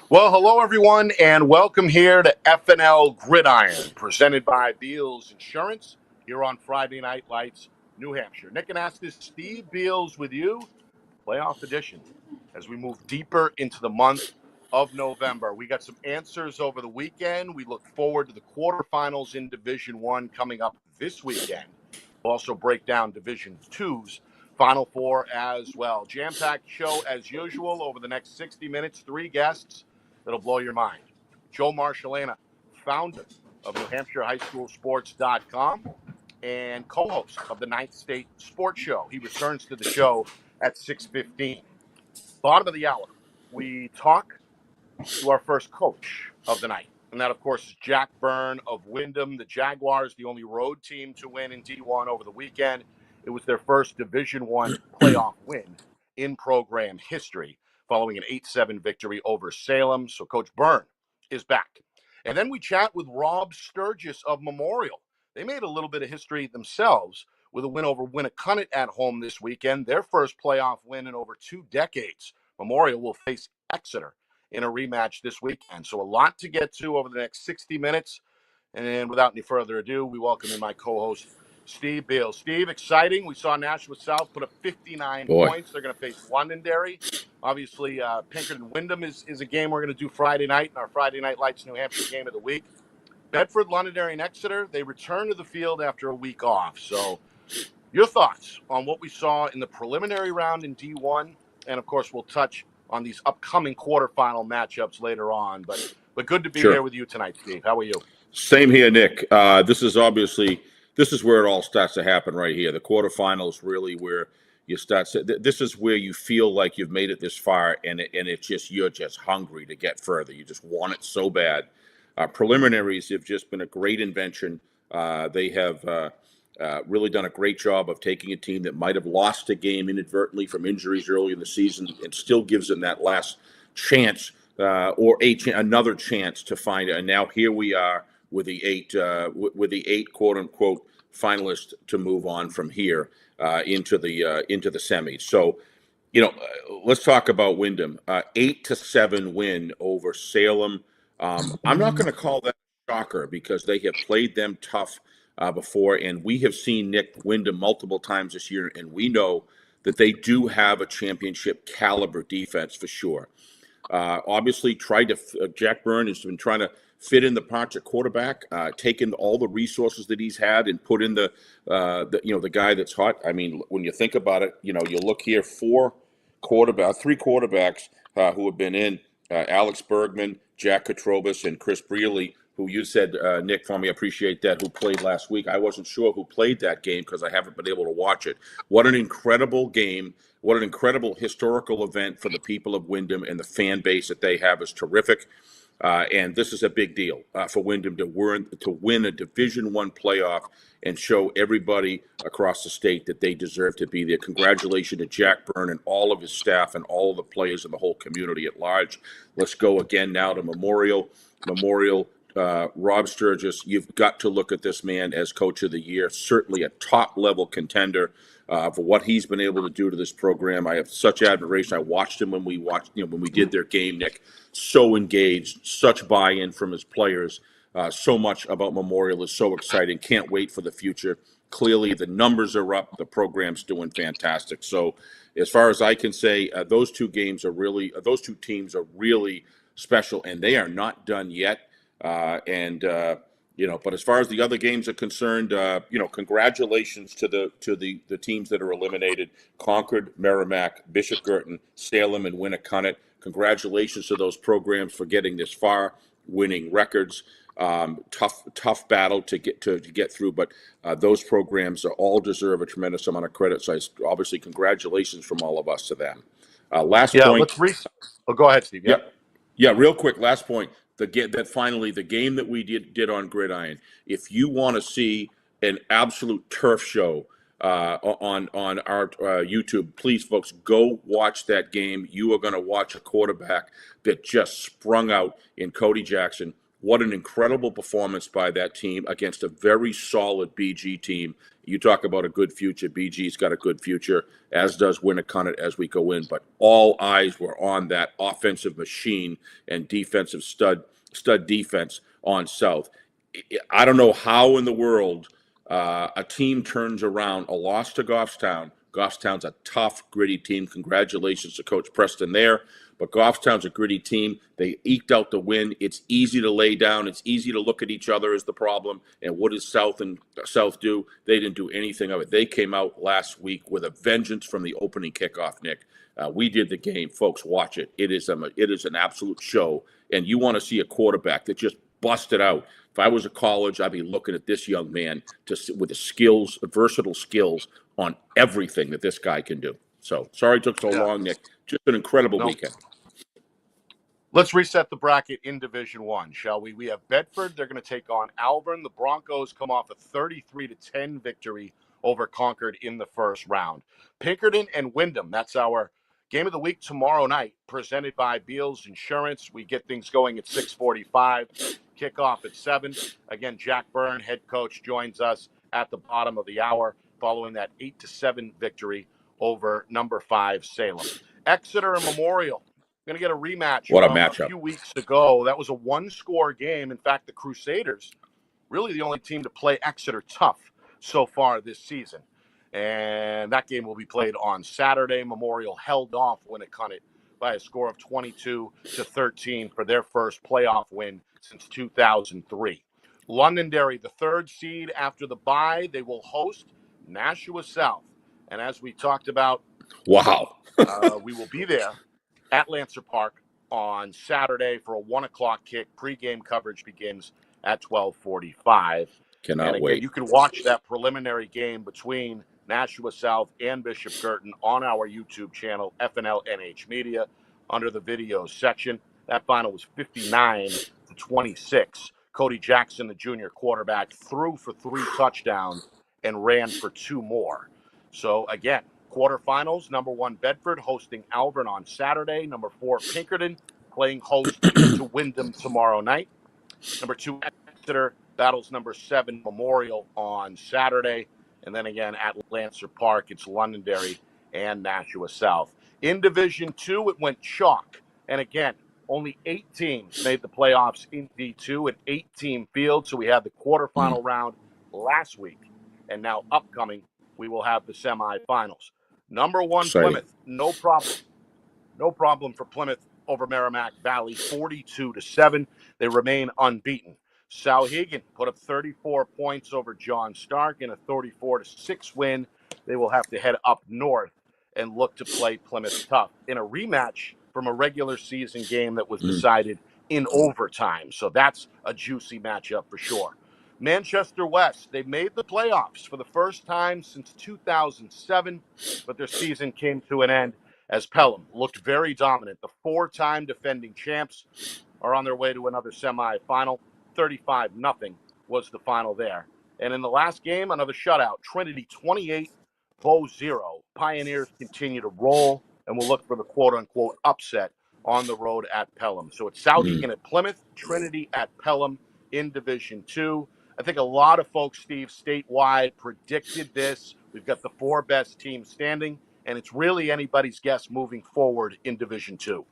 Well, hello, everyone, and welcome here to FNL Gridiron, presented by Beals Insurance here on Friday Night Lights, New Hampshire. Nick and Astis, Steve Beals with you, playoff edition, as we move deeper into the month of November. We got some answers over the weekend. We look forward to the quarterfinals in Division One coming up this weekend. We'll also break down Division Two's Final Four as well. Jam-packed show as usual over the next 60 minutes. 3 guests that'll blow your mind. Joe Marshallana, founder of NewHampshireHighSchoolSports.com and co-host of the Ninth State Sports Show. He returns to the show at 6:15. Bottom of the hour, we talk to our first coach of the night. And that, of course, is Jack Byrne of Wyndham. The Jaguars, the only road team to win in D1 over the weekend. It was their first Division I playoff win in program history, following an 8-7 victory over Salem. So Coach Byrne is back. And then we chat with Rob Sturgis of Memorial. They made a little bit of history themselves with a win over Winnicott at home this weekend, their first playoff win in over 2 decades. Memorial will face Exeter in a rematch this weekend. So a lot to get to over the next 60 minutes. And without any further ado, we welcome in my co-host, Steve Beals. Steve, exciting. We saw Nashua South put up 59 points. They're going to face Londonderry. Obviously, Pinkerton-Wyndham is a game we're going to do Friday night in our Friday Night Lights New Hampshire game of the week. Bedford, Londonderry, and Exeter, they return to the field after a week off. So your thoughts on what we saw in the preliminary round in D1, and, of course, we'll touch on these upcoming quarterfinal matchups later on. But good to be here with you tonight, Steve. How are you? Same here, Nick. This is where it all starts to happen right here. The quarterfinals really where you start. This is where you feel like you've made it this far, and it's just you're just hungry to get further. You just want it so bad. Preliminaries have just been a great invention. They have really done a great job of taking a team that might have lost a game inadvertently from injuries early in the season and still gives them that last chance or another chance to find it. And now here we are with the eight quote unquote finalists to move on from here into the semis. So, let's talk about Wyndham. 8-7 win over Salem. I'm not going to call that a shocker because they have played them tough before, and we have seen Nick Wyndham multiple times this year, and we know that they do have a championship caliber defense for sure. Obviously, Jack Byrne has been trying to fit in the parts at quarterback, taken all the resources that he's had and put in the guy that's hot. I mean, when you think about it, you look here, three quarterbacks who have been in, Alex Bergman, Jack Katrobis, and Chris Brealey, who you said, Nick, for me, I appreciate that, who played last week. I wasn't sure who played that game because I haven't been able to watch it. What an incredible game. What an incredible historical event for the people of Wyndham, and the fan base that they have is terrific. And this is a big deal for Wyndham to win a Division I playoff and show everybody across the state that they deserve to be there. Congratulations to Jack Byrne and all of his staff and all of the players and the whole community at large. Let's go again now to Memorial. Rob Sturgis, you've got to look at this man as Coach of the Year, certainly a top-level contender for what he's been able to do to this program. I have such admiration. I watched him when we did their game, Nick. So engaged, such buy-in from his players. So much about Memorial is so exciting. Can't wait for the future. Clearly, the numbers are up. The program's doing fantastic. So, as far as I can say, those two teams are really special, and they are not done yet. But as far as the other games are concerned, congratulations to the teams that are eliminated: Concord, Merrimack, Bishop Girton, Salem, and Winnicott. Congratulations to those programs for getting this far, winning records. Tough battle to get through, but those programs all deserve a tremendous amount of credit. So obviously, congratulations from all of us to them. Last point. Go ahead, Steve. Yeah. Real quick. Last point. The game that we did on Gridiron. If you want to see an absolute turf show on our YouTube, please, folks, go watch that game. You are going to watch a quarterback that just sprung out in Cody Jackson. What an incredible performance by that team against a very solid BG team You talk about a good future. BG's got a good future, as does Winnicott as we go in. But all eyes were on that offensive machine and defensive stud defense on South. I don't know how in the world a team turns around a loss to Goffstown. Goffstown's a tough, gritty team. Congratulations to Coach Preston there. But Goffstown's a gritty team. They eked out the win. It's easy to lay down. It's easy to look at each other as the problem. And what does South do? They didn't do anything of it. They came out last week with a vengeance from the opening kickoff, Nick. We did the game. Folks, watch it. It is an absolute show. And you want to see a quarterback that just busted out. If I was a college, I'd be looking at this young man with the skills, versatile skills on everything that this guy can do. So sorry it took so long, Nick. Just an incredible weekend. Let's reset the bracket in Division One, shall we? We have Bedford. They're going to take on Alvern. The Broncos come off a 33-10 victory over Concord in the first round. Pinkerton and Wyndham. That's our game of the week tomorrow night, presented by Beals Insurance. We get things going at 6:45. Kickoff at 7. Again, Jack Byrne, head coach, joins us at the bottom of the hour following that 8-7 victory over number 5 Salem. Exeter and Memorial. Going to get a rematch What a from matchup. A few weeks ago. That was a one-score game. In fact, the Crusaders, really the only team to play Exeter tough so far this season. And that game will be played on Saturday. Memorial held off Winnicott by a score of 22-13 for their first playoff win since 2003. Londonderry, the third seed after the bye, they will host Nashua South. And as we talked about, wow, we will be there at Lancer Park on Saturday for a 1 o'clock kick. Pre-game coverage begins at 12:45. Cannot and again, wait. You can watch that preliminary game between Nashua South and Bishop Girton on our YouTube channel, FNLNH Media, under the videos section. That final was 59-26. Cody Jackson, the junior quarterback, threw for 3 touchdowns and ran for 2 more. So again, quarterfinals, number 1 Bedford hosting Alvern on Saturday. Number 4 Pinkerton playing host to Wyndham tomorrow night. Number 2 Exeter battles number 7 Memorial on Saturday. And then again at Lancer Park, it's Londonderry and Nashua South. In Division 2, it went chalk. And again, only 8 teams made the playoffs in D2, an 8-team field. So we had the quarterfinal round last week. And now upcoming, we will have the semifinals. Number 1, Exciting. Plymouth, no problem. No problem for Plymouth over Merrimack Valley, 42-7. They remain unbeaten. Souhegan put up 34 points over John Stark in a 34-6 win. They will have to head up north and look to play Plymouth tough in a rematch from a regular season game that was decided in overtime. So that's a juicy matchup for sure. Manchester West, they made the playoffs for the first time since 2007, but their season came to an end as Pelham looked very dominant. The 4-time defending champs are on their way to another semifinal. 35-0 was the final there. And in the last game, another shutout. Trinity 28, Bow 0. Pioneers continue to roll, and we'll look for the quote-unquote upset on the road at Pelham. So it's Souhegan at Plymouth, Trinity at Pelham in Division 2. I think a lot of folks, Steve, statewide predicted this. We've got the 4 best teams standing, and it's really anybody's guess moving forward in Division 2.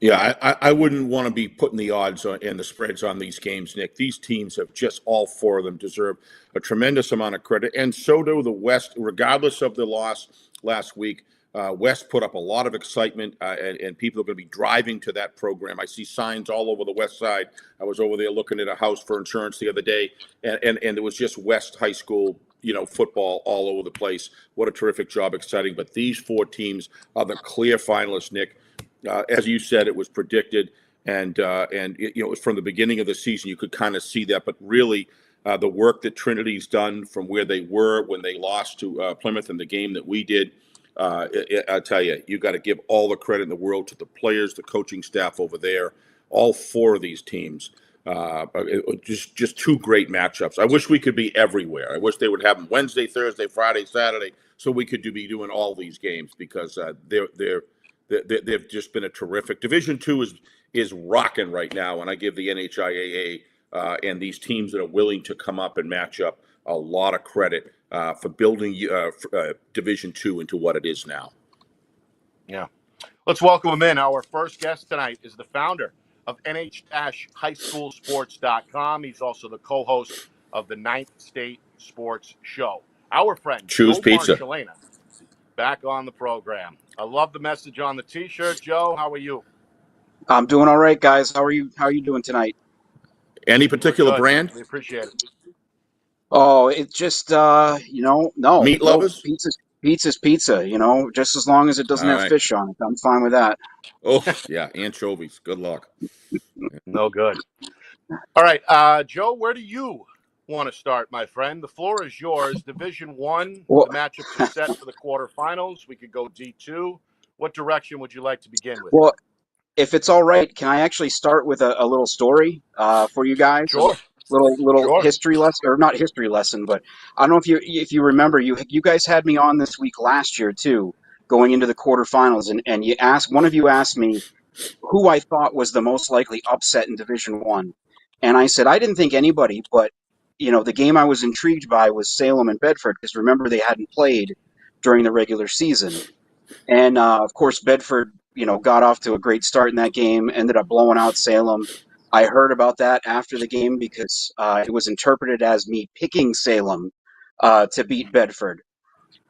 Yeah, I wouldn't want to be putting the odds on, and the spreads on these games, Nick. These teams have just, all 4 of them deserve a tremendous amount of credit, and so do the West, regardless of the loss last week. West put up a lot of excitement, and people are going to be driving to that program. I see signs all over the West Side. I was over there looking at a house for insurance the other day, and it was just West High School, football all over the place. What a terrific job, exciting. But these 4 teams are the clear finalists, Nick. As you said, it was predicted, and from the beginning of the season, you could kind of see that. But really, the work that Trinity's done from where they were when they lost to Plymouth in the game that we did, I tell you, you got to give all the credit in the world to the players, the coaching staff over there. All 4 of these teams, just 2 great matchups. I wish we could be everywhere. I wish they would have them Wednesday, Thursday, Friday, Saturday, so we could be doing all these games because they've just been a terrific. Division 2 is rocking right now, and I give the NHIAA and these teams that are willing to come up and match up a lot of credit for building Division II into what it is now. Yeah. Let's welcome him in. Our first guest tonight is the founder of NH-highschoolsports.com. He's also the co-host of the Ninth State Sports Show. Our friend, Choose Joe pizza. Marcellina, back on the program. I love the message on the T-shirt. Joe, how are you? I'm doing all right, guys. How are you? How are you doing tonight? Any We're particular good. brand? We appreciate it. Oh, it's just no, Meat lovers? pizza's pizza. Just as long as it doesn't All have right. fish on it, I'm fine with that. Oh, yeah, anchovies. Good luck. No good. All right, Joe, where do you want to start, my friend? The floor is yours. Division One, Well, the matchups are set for the quarterfinals. We could go D2. What direction would you like to begin with? well, if it's all right, can I actually start with a little story for you guys? A Sure. little Sure. history lesson, or not history lesson, but I don't know if you remember, you guys had me on this week last year too, going into the quarterfinals, and one of you asked me who I thought was the most likely upset in Division One, and I said I didn't think anybody, but the game I was intrigued by was Salem and Bedford, because remember they hadn't played during the regular season, and of course Bedford got off to a great start in that game, ended up blowing out Salem. I heard about that after the game because it was interpreted as me picking Salem to beat Bedford.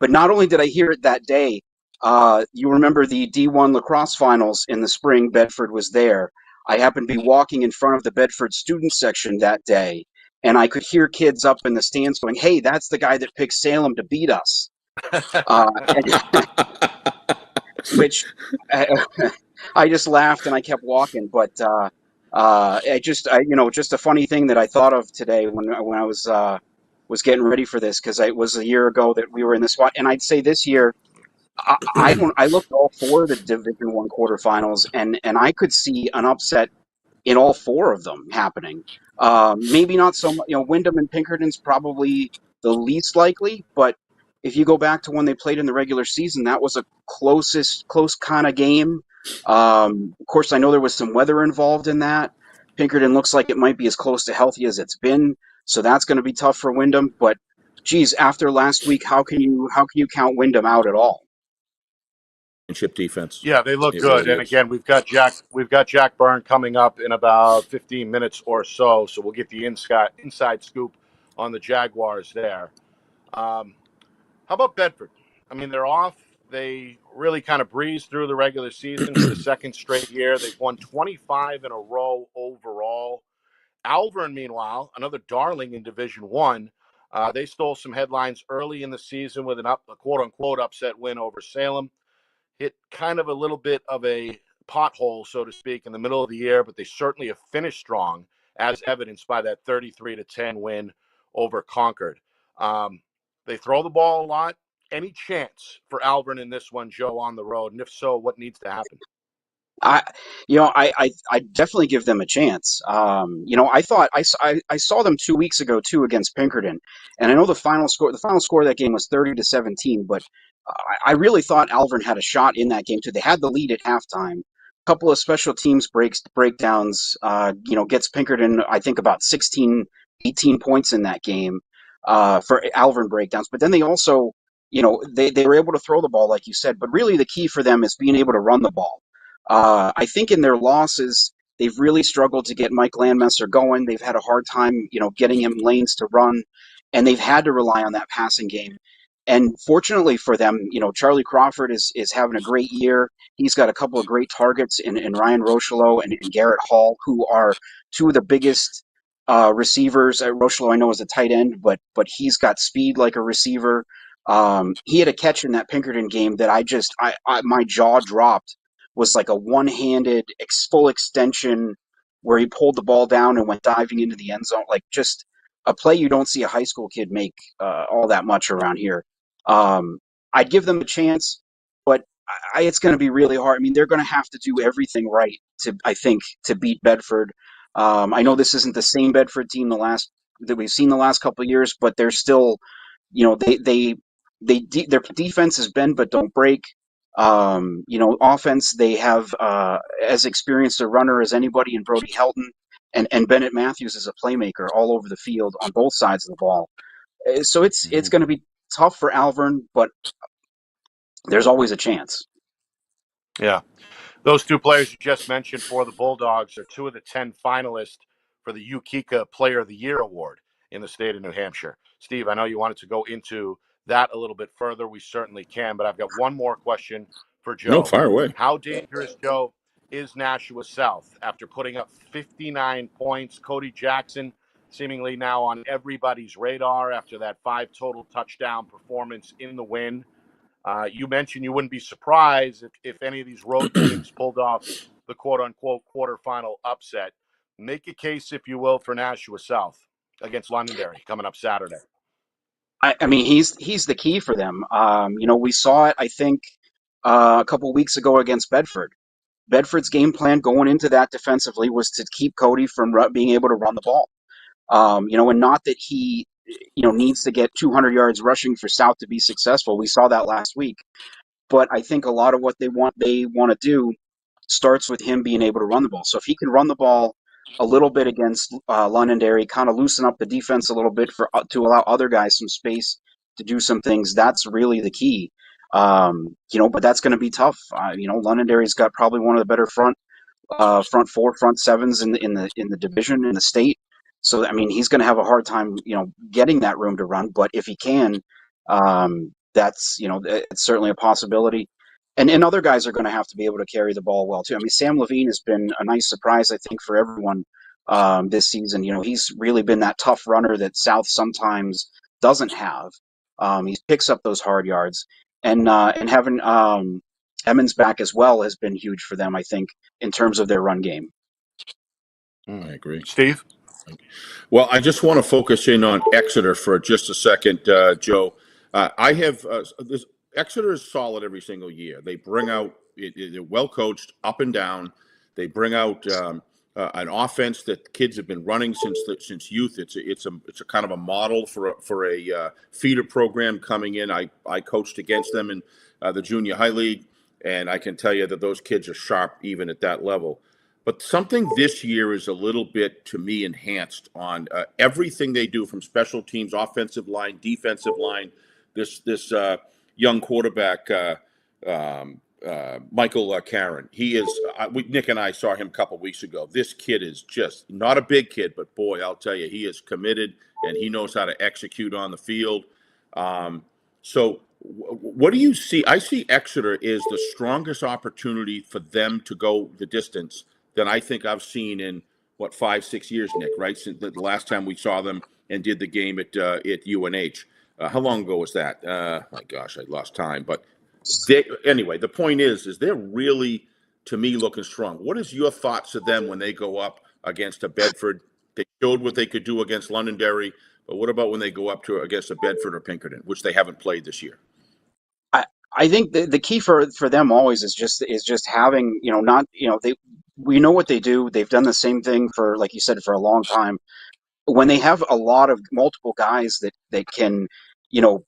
But not only did I hear it that day, you remember the D1 lacrosse finals in the spring, Bedford was there. I happened to be walking in front of the Bedford student section that day, and I could hear kids up in the stands going, "Hey, that's the guy that picked Salem to beat us." Which I just laughed and I kept walking. But just a funny thing that I thought of today when I was getting ready for this, because it was a year ago that we were in this spot, and I'd say this year I looked at all four of the Division One quarterfinals, and I could see an upset in all four of them happening. Maybe not so much. Wyndham and Pinkerton's probably the least likely, but if you go back to when they played in the regular season, that was a close kind of game. Of course, I know there was some weather involved in that. Pinkerton looks like it might be as close to healthy as it's been, so that's going to be tough for Wyndham. But geez, after last week, how can you count Wyndham out at all? Championship defense. Yeah, they look It good. really And is. again, we've got Jack Byrne coming up in about 15 minutes or so. So we'll get the inside scoop on the Jaguars there. How about Bedford? I mean, they're off. They really kind of breezed through the regular season for the second straight year. They've won 25 in a row overall. Alvern, meanwhile, another darling in Division One. They stole some headlines early in the season with a quote unquote upset win over Salem. Hit kind of a little bit of a pothole, so to speak, in the middle of the year, but they certainly have finished strong, as evidenced by that 33-10 win over Concord. They throw the ball a lot. Any chance for Alvern in this one, Joe, on the road? And if so, what needs to happen? I definitely give them a chance. I thought I saw them 2 weeks ago too against Pinkerton, and I know the final score of that game was 30-17, but I really thought Alvern had a shot in that game too. They had the lead at halftime. A couple of special teams breakdowns, gets Pinkerton, I think, about 16, 18 points in that game for Alvern breakdowns. But then they also, they were able to throw the ball, like you said. But really, the key for them is being able to run the ball. I think in their losses, they've really struggled to get Mike Landmesser going. They've had a hard time, getting him lanes to run, and they've had to rely on that passing game. And fortunately for them, Charlie Crawford is having a great year. He's got a couple of great targets in Ryan Rocheleau and Garrett Hall, who are two of the biggest receivers. Rocheleau, I know, is a tight end, but he's got speed like a receiver. He had a catch in that Pinkerton game that my jaw dropped. Was like a one-handed full extension where he pulled the ball down and went diving into the end zone. Like, just a play you don't see a high school kid make all that much around here. I'd give them a chance, but it's going to be really hard. I mean, they're going to have to do everything right I think, to beat Bedford. I know this isn't the same Bedford team that we've seen the last couple of years, but they're still, their defense is bend but don't break. Offense, they have as experienced a runner as anybody in Brody Helton, and Bennett Matthews is a playmaker all over the field on both sides of the ball. So it's going to be tough for Alvern, but there's always a chance. Yeah. Those two players you just mentioned for the Bulldogs are two of the 10 finalists for the UKICA Player of the Year award in the state of New Hampshire. Steve, I know you wanted to go into that a little bit further. We certainly can, but I've got one more question for No, Joe. fire away. How dangerous, Joe, is Nashua South after putting up 59 points? Cody Jackson seemingly now on everybody's radar after that 5 total touchdown performance in the win. You mentioned you wouldn't be surprised if any of these road teams pulled off the quote-unquote quarterfinal upset. Make a case, if you will, for Nashua South against Londonderry coming up Saturday. I mean, he's the key for them. We saw it, I think, a couple weeks ago against Bedford. Bedford's game plan going into that defensively was to keep Cody from being able to run the ball. And not that he, needs to get 200 yards rushing for South to be successful. We saw that last week. But I think a lot of what they want to do starts with him being able to run the ball. So if he can run the ball a little bit against Londonderry, kind of loosen up the defense a little bit to allow other guys some space to do some things, that's really the key. But that's going to be tough. Londonderry's got probably one of the better front four, front sevens in the division in the state. So I mean, he's going to have a hard time, getting that room to run. But if he can, that's it's certainly a possibility. And other guys are going to have to be able to carry the ball well too. I mean, Sam Levine has been a nice surprise, I think, for everyone this season. He's really been that tough runner that South sometimes doesn't have. He picks up those hard yards, and having Emmons back as well has been huge for them, I think, in terms of their run game. I agree. Steve? Well, I just want to focus in on Exeter for just a second, Joe. I have Exeter is solid every single year. They bring out they're well coached, up and down. They bring out an offense that kids have been running since youth. It's a kind of a model for a feeder program coming in. I coached against them in the junior high league, and I can tell you that those kids are sharp even at that level. But something this year is a little bit, to me, enhanced on everything they do from special teams, offensive line, defensive line. This young quarterback, Michael Karen, he is. Nick and I saw him a couple weeks ago. This kid is just not a big kid, but boy, I'll tell you, he is committed and he knows how to execute on the field. So what do you see? I see Exeter is the strongest opportunity for them to go the distance than I think I've seen in 5-6 years, Nick. Right, since the last time we saw them and did the game at UNH. How long ago was that? My gosh, I lost time. But anyway, the point is they're really, to me, looking strong. What is your thoughts of them when they go up against a Bedford? They showed what they could do against Londonderry, but what about when they go up to against a Bedford or Pinkerton, which they haven't played this year? I think the key for them always is just having, we know what they do. They've done the same thing for, like you said, for a long time. When they have a lot of multiple guys that can,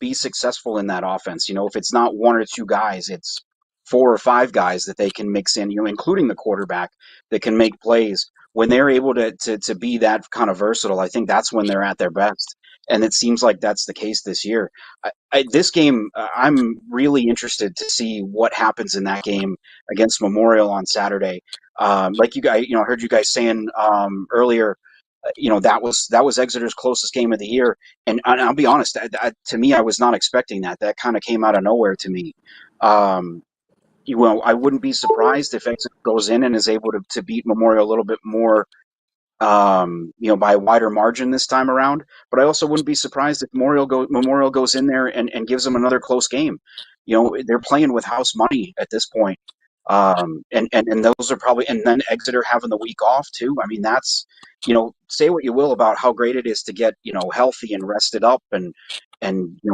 be successful in that offense, if it's not one or two guys, it's 4 or 5 guys that they can mix in, including the quarterback that can make plays. When they're able to be that kind of versatile, I think that's when they're at their best. And it seems like that's the case this year. This game, I'm really interested to see what happens in that game against Memorial on Saturday. Like you guys, I heard you guys saying earlier, that was Exeter's closest game of the year, and I'll be honest, to me, I was not expecting that. That kind of came out of nowhere to me. I wouldn't be surprised if Exeter goes in and is able to beat Memorial a little bit more, by a wider margin this time around. But I also wouldn't be surprised if Memorial goes in there and gives them another close game. They're playing with house money at this point. And those are probably, and then Exeter having the week off too. I mean, that's, say what you will about how great it is to get, healthy and rested up and,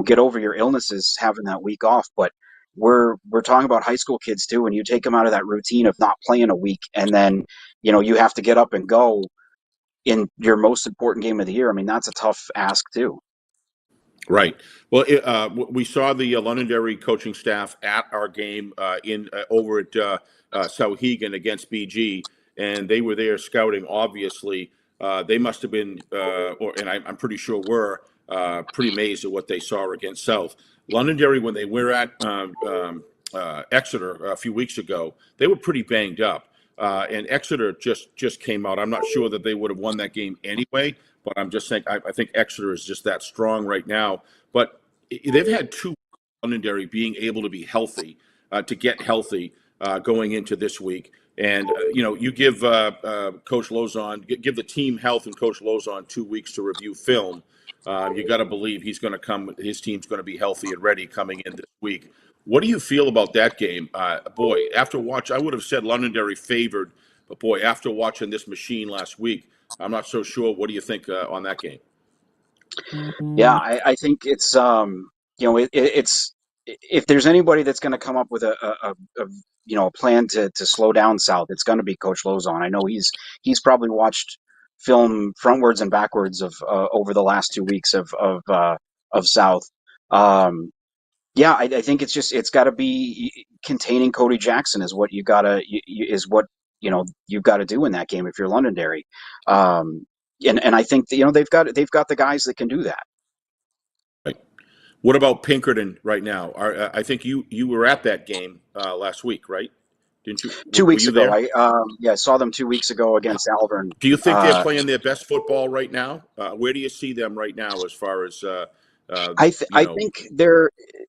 get over your illnesses having that week off. But we're talking about high school kids too. And you take them out of that routine of not playing a week, and then, you have to get up and go in your most important game of the year. I mean, that's a tough ask too. Right. Well, we saw the Londonderry coaching staff at our game over at Sauhegan against BG, and they were there scouting. Obviously, they must have been, and I'm pretty sure were pretty amazed at what they saw against South. Londonderry, when they were at Exeter a few weeks ago, they were pretty banged up. And Exeter just came out. I'm not sure that they would have won that game anyway, but I'm just saying I think Exeter is just that strong right now. But they've had two Londonderry being able to be healthy, to get healthy going into this week. And you give Coach Lozon, give the team health and Coach Lozon 2 weeks to review film. You got to believe he's going to come. His team's going to be healthy and ready coming in this week. What do you feel about that game? Boy, after watch, I would have said Londonderry favored, but boy, after watching this machine last week, I'm not so sure. What do you think on that game? Yeah, I think it's it's if there's anybody that's going to come up with a plan to slow down South, it's going to be Coach Lozon. I know he's probably watched film frontwards and backwards of over the last 2 weeks of South. Yeah, I think it's got to be containing Cody Jackson is what you gotta is what you've got to do in that game if you're Londonderry. And I think that, they've got the guys that can do that. Right. What about Pinkerton right now? I think you were at that game last week, right? Didn't you? 2 weeks you ago, there? I saw them 2 weeks ago against Alvern. Do you think they're playing their best football right now? Where do you see them right now as far as I think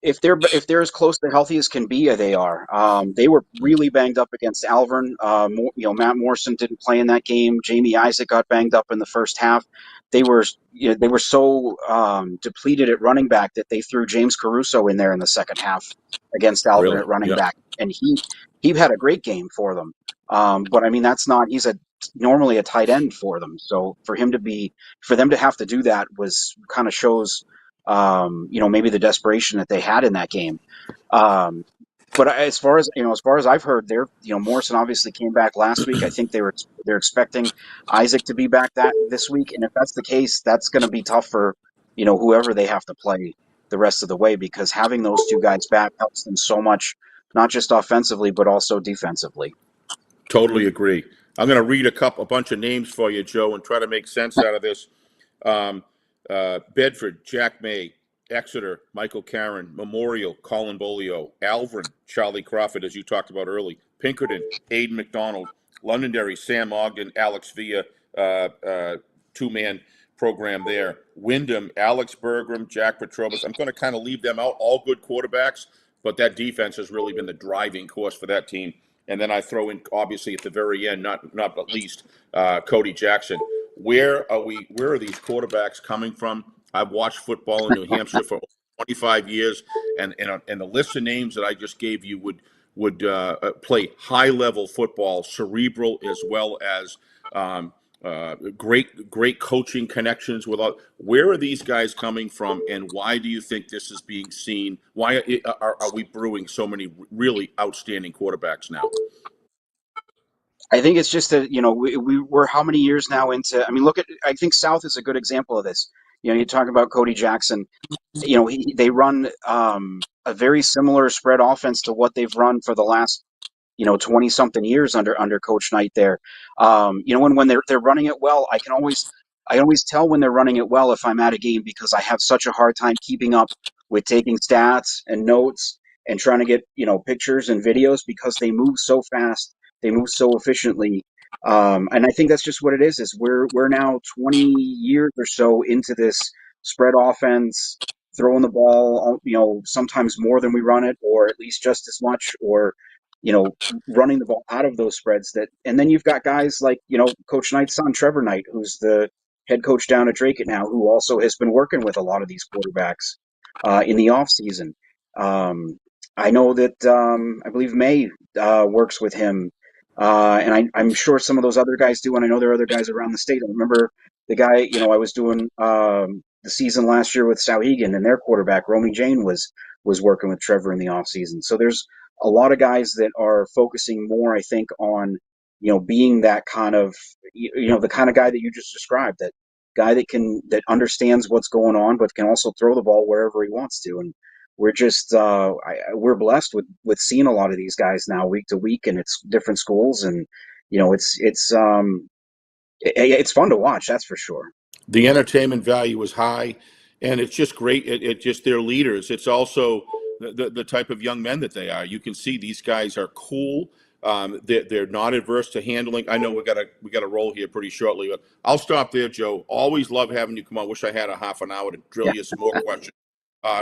if they're as close to healthy as can be, they are. They were really banged up against Alvern. Matt Morrison didn't play in that game. Jamie Isaac got banged up in the first half. They were so depleted at running back that they threw James Caruso in there in the second half against Alvern really? at running Yeah. back, and he had a great game for them. But I mean, that's not he's normally a tight end for them. So for them to have to do that was kind of shows maybe the desperation that they had in that game. But as far as I've heard, Morrison obviously came back last week. I think they're expecting Isaac to be back this week, and if that's the case, that's going to be tough for whoever they have to play the rest of the way, because having those two guys back helps them so much, not just offensively but also defensively. Totally agree. I'm going to read a bunch of names for you, Joe, and try to make sense out of this. Bedford, Jack May; Exeter, Michael Karen; Memorial, Colin Bolio; Alvern, Charlie Crawford, as you talked about early; Pinkerton, Aiden McDonald; Londonderry, Sam Ogden; Alex Villa, two-man program there; Wyndham, Alex Bergram; Jack Petrobus. I'm going to kind of leave them out. All good quarterbacks, but that defense has really been the driving force for that team. And then I throw in, obviously, at the very end, not but least, Cody Jackson. Where are these quarterbacks coming from? I've watched football in New Hampshire for 25 years, and the list of names that I just gave you would play high level football, cerebral, as well as great coaching connections. Where are these guys coming from, and why do you think this is being seen? Why are we brewing so many really outstanding quarterbacks now? I think it's just that we're how many years now into. I mean, I think South is a good example of this. You talk about Cody Jackson. They run a very similar spread offense to what they've run for the last 20 something years under Coach Knight there. When they're running it well, I always tell when they're running it well if I'm at a game, because I have such a hard time keeping up with taking stats and notes and trying to get pictures and videos, because they move so fast, they move so efficiently. And I think that's just what it is we're now 20 years or so into this spread offense, throwing the ball, sometimes more than we run it, or at least just as much, or running the ball out of those spreads. And then you've got guys like Coach Knight's son, Trevor Knight, who's the head coach down at Drake now, who also has been working with a lot of these quarterbacks in the off season. I know that I believe May works with him. And I'm sure some of those other guys do, and I know there are other guys around the state. I remember the guy, I was doing the season last year with Sauhegan, and their quarterback, Romy Jane, was working with Trevor in the off season. So there's a lot of guys that are focusing more, I think, on being that kind of the kind of guy that you just described, that guy that understands what's going on, but can also throw the ball wherever he wants to. And we're just we're blessed with seeing a lot of these guys now week to week, and it's different schools, and it's fun to watch, that's for sure. The entertainment value is high, and it's just great. It just they're leaders. It's also the type of young men that they are. You can see these guys are cool. They're not adverse to handling. I know we got to roll here pretty shortly, but I'll stop there, Joe. Always love having you come on. Wish I had a half an hour to drill Yeah. you some more questions.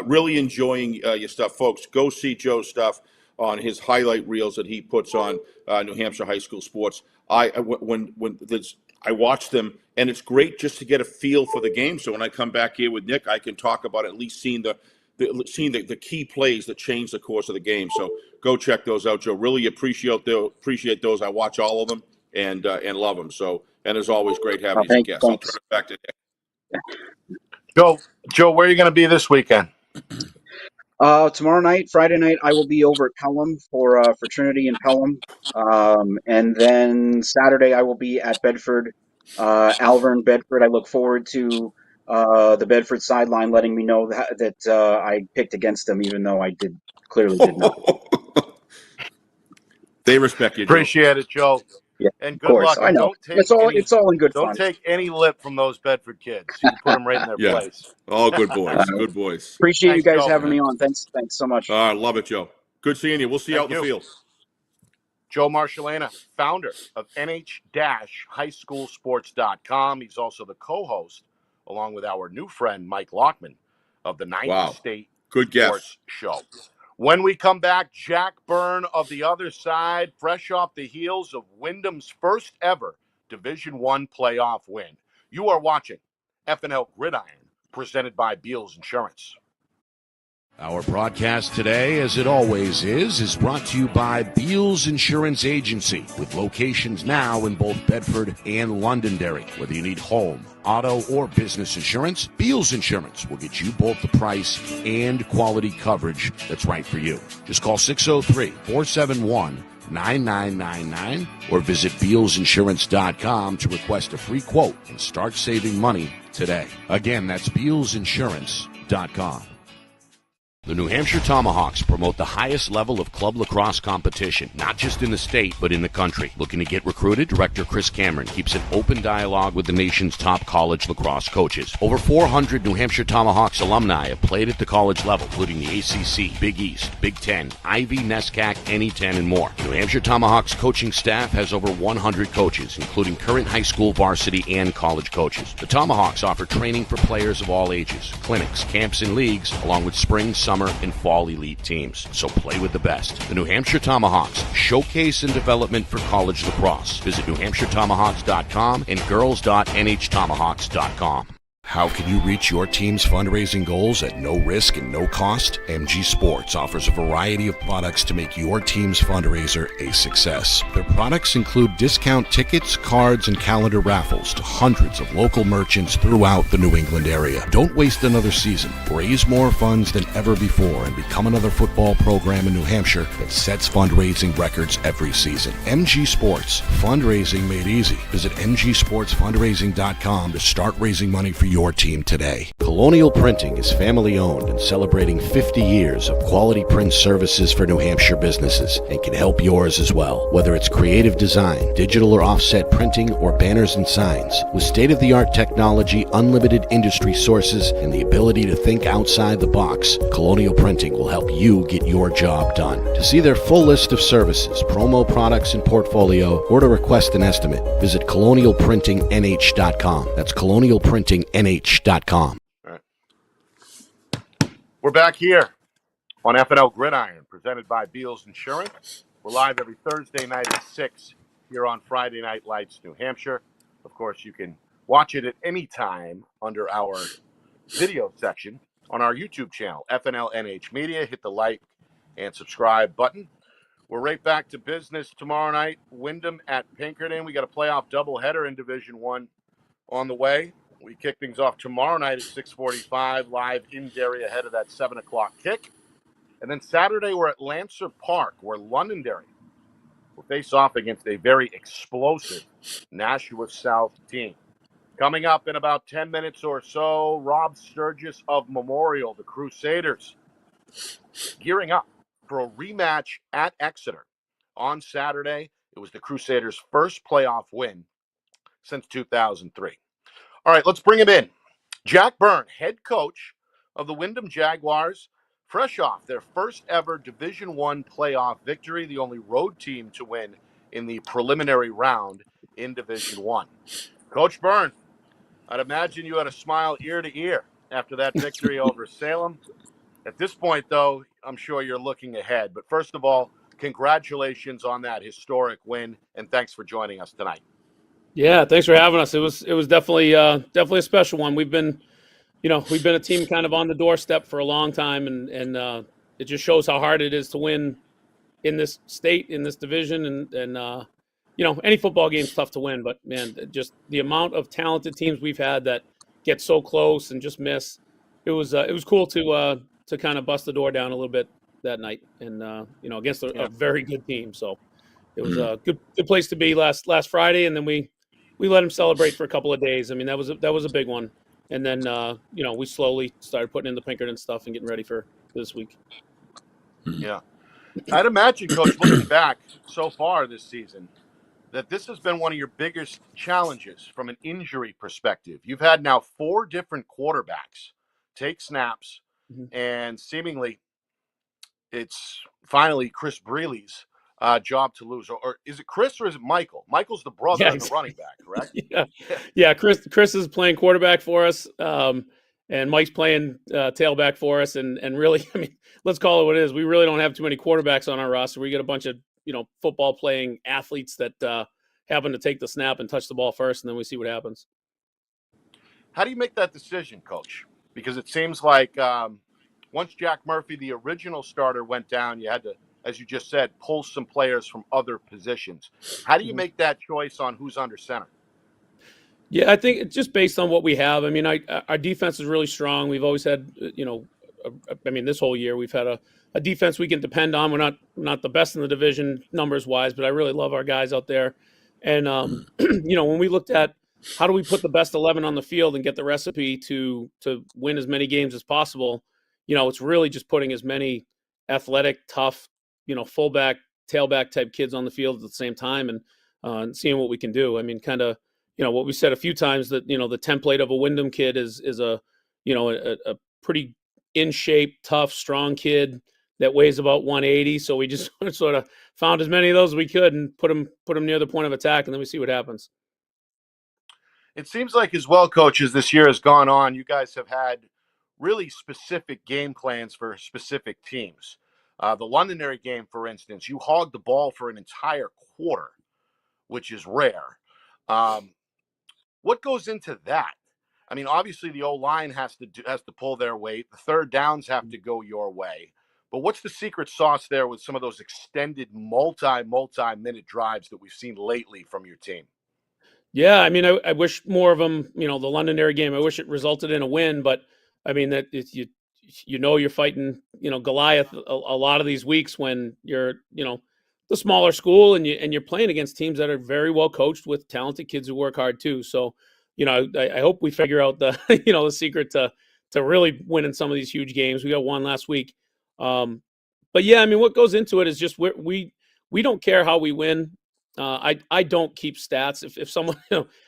Really enjoying your stuff, folks. Go see Joe's stuff on his highlight reels that he puts on New Hampshire high school sports. I watch them, and it's great just to get a feel for the game. So when I come back here with Nick, I can talk about at least seeing the key plays that change the course of the game. So go check those out, Joe. Really appreciate those. I watch all of them and love them. So, and as always, great having you as a guest. I'll turn it back to Nick. Joe, where are you going to be this weekend? Tomorrow night, Friday night, I will be over at Pelham for Trinity in Pelham. And then Saturday, I will be at Bedford, Alvern, Bedford. I look forward to the Bedford sideline letting me know that I picked against them, even though I clearly did not. They respect you, Joe. Appreciate it, Joe. Yeah, and of good course. luck. I And know. It's all in good fun. Don't take any lip from those Bedford kids. You put them right in their place. All good boys. Good boys. Appreciate Thanks, you guys Joe. having me on. Thanks so much. Love it, Joe. Good seeing you. We'll see you out in the field. Joe Marcellana, founder of NH-highschoolsports.com. He's also the co-host, along with our new friend Mike Lockman, of the Ninth State Sports Show. When we come back, Jack Byrne of the other side, fresh off the heels of Wyndham's first ever Division I playoff win. You are watching FNL Gridiron, presented by Beals Insurance. Our broadcast today, as it always is brought to you by Beals Insurance Agency, with locations now in both Bedford and Londonderry. Whether you need home, auto, or business insurance, Beals Insurance will get you both the price and quality coverage that's right for you. Just call 603-471-9999 or visit BealsInsurance.com to request a free quote and start saving money today. Again, that's BealsInsurance.com. The New Hampshire Tomahawks promote the highest level of club lacrosse competition, not just in the state, but in the country. Looking to get recruited? Director Chris Cameron keeps an open dialogue with the nation's top college lacrosse coaches. Over 400 New Hampshire Tomahawks alumni have played at the college level, including the ACC, Big East, Big Ten, Ivy, NESCAC, NE10, and more. The New Hampshire Tomahawks coaching staff has over 100 coaches, including current high school varsity and college coaches. The Tomahawks offer training for players of all ages, clinics, camps, and leagues, along with spring, summer, and fall elite teams. So play with the best. The New Hampshire Tomahawks, showcase and development for college lacrosse. Visit NewHampshireTomahawks.com and girls.nhtomahawks.com. How can you reach your team's fundraising goals at no risk and no cost? MG Sports offers a variety of products to make your team's fundraiser a success. Their products include discount tickets, cards, and calendar raffles to hundreds of local merchants throughout the New England area. Don't waste another season. Raise more funds than ever before and become another football program in New Hampshire that sets fundraising records every season. MG Sports, fundraising made easy. Visit mgsportsfundraising.com to start raising money for your team today. Colonial Printing is family owned and celebrating 50 years of quality print services for New Hampshire businesses and can help yours as well. Whether it's creative design, digital or offset printing, or banners and signs, with state-of-the-art technology, unlimited industry sources, and the ability to think outside the box, Colonial Printing will help you get your job done. To see their full list of services, promo products, and portfolio, or to request an estimate, visit colonialprintingnh.com. That's colonialprintingnh.com. All right. We're back here on FNL Gridiron, presented by Beals Insurance. We're live every Thursday night at 6 here on Friday Night Lights, New Hampshire. Of course, you can watch it at any time under our video section on our YouTube channel, FNLNH Media. Hit the like and subscribe button. We're right back to business tomorrow night. Wyndham at Pinkerton. We got a playoff doubleheader in Division I on the way. We kick things off tomorrow night at 6:45, live in Derry ahead of that 7 o'clock kick. And then Saturday, we're at Lancer Park, where Londonderry will face off against a very explosive Nashua South team. Coming up in about 10 minutes or so, Rob Sturgis of Memorial, the Crusaders, gearing up for a rematch at Exeter on Saturday. It was the Crusaders' first playoff win since 2003. All right, let's bring him in. Jack Byrne, head coach of the Wyndham Jaguars, fresh off their first ever Division I playoff victory, the only road team to win in the preliminary round in Division I. Coach Byrne, I'd imagine you had a smile ear to ear after that victory over Salem. At this point, though, I'm sure you're looking ahead. But first of all, congratulations on that historic win, and thanks for joining us tonight. Yeah, thanks for having us. It was definitely a special one. We've been a team kind of on the doorstep for a long time, and it just shows how hard it is to win in this state, in this division, and any football game is tough to win. But man, just the amount of talented teams we've had that get so close and just miss. It was cool to kind of bust the door down a little bit that night, and against a very good team. So it was a good place to be last Friday, and then we let them celebrate for a couple of days. I mean, that was a big one. And then, we slowly started putting in the Pinkerton stuff and getting ready for this week. Yeah. I'd imagine, Coach, looking back so far this season, that this has been one of your biggest challenges from an injury perspective. You've had now 4 different quarterbacks take snaps, and seemingly it's finally Chris Brealey's job to lose. Or is it Chris or is it Michael? Michael's the brother of the running back, correct? Yeah. Chris is playing quarterback for us, and Mike's playing tailback for us. And really, I mean, let's call it what it is. We really don't have too many quarterbacks on our roster. We get a bunch of football playing athletes that happen to take the snap and touch the ball first, and then we see what happens. How do you make that decision, Coach? Because it seems like once Jack Murphy, the original starter, went down, you had to, as you just said, pull some players from other positions. How do you make that choice on who's under center? Yeah, I think it's just based on what we have. I mean, our defense is really strong. We've always had, this whole year we've had a defense we can depend on. We're not the best in the division numbers wise, but I really love our guys out there. And when we looked at how do we put the best 11 on the field and get the recipe to win as many games as possible, it's really just putting as many athletic, tough, fullback, tailback type kids on the field at the same time and seeing what we can do. I mean, kind of, what we said a few times that, the template of a Wyndham kid is a pretty in shape, tough, strong kid that weighs about 180. So we just sort of found as many of those as we could and put them near the point of attack, and then we see what happens. It seems like as well, Coach, as this year has gone on, you guys have had really specific game plans for specific teams. The Londonderry game, for instance, you hogged the ball for an entire quarter, which is rare. What goes into that? I mean, obviously the O-line has to pull their weight. The third downs have to go your way. But what's the secret sauce there with some of those extended multi-minute drives that we've seen lately from your team? Yeah, I mean, I wish more of them, the Londonderry game, I wish it resulted in a win, but I mean, that you're fighting, Goliath a lot of these weeks when you're, the smaller school and you're playing against teams that are very well coached with talented kids who work hard too. So, I hope we figure out the, the secret to really winning some of these huge games. We got one last week. But yeah, I mean, what goes into it is just we don't care how we win. I don't keep stats. If someone,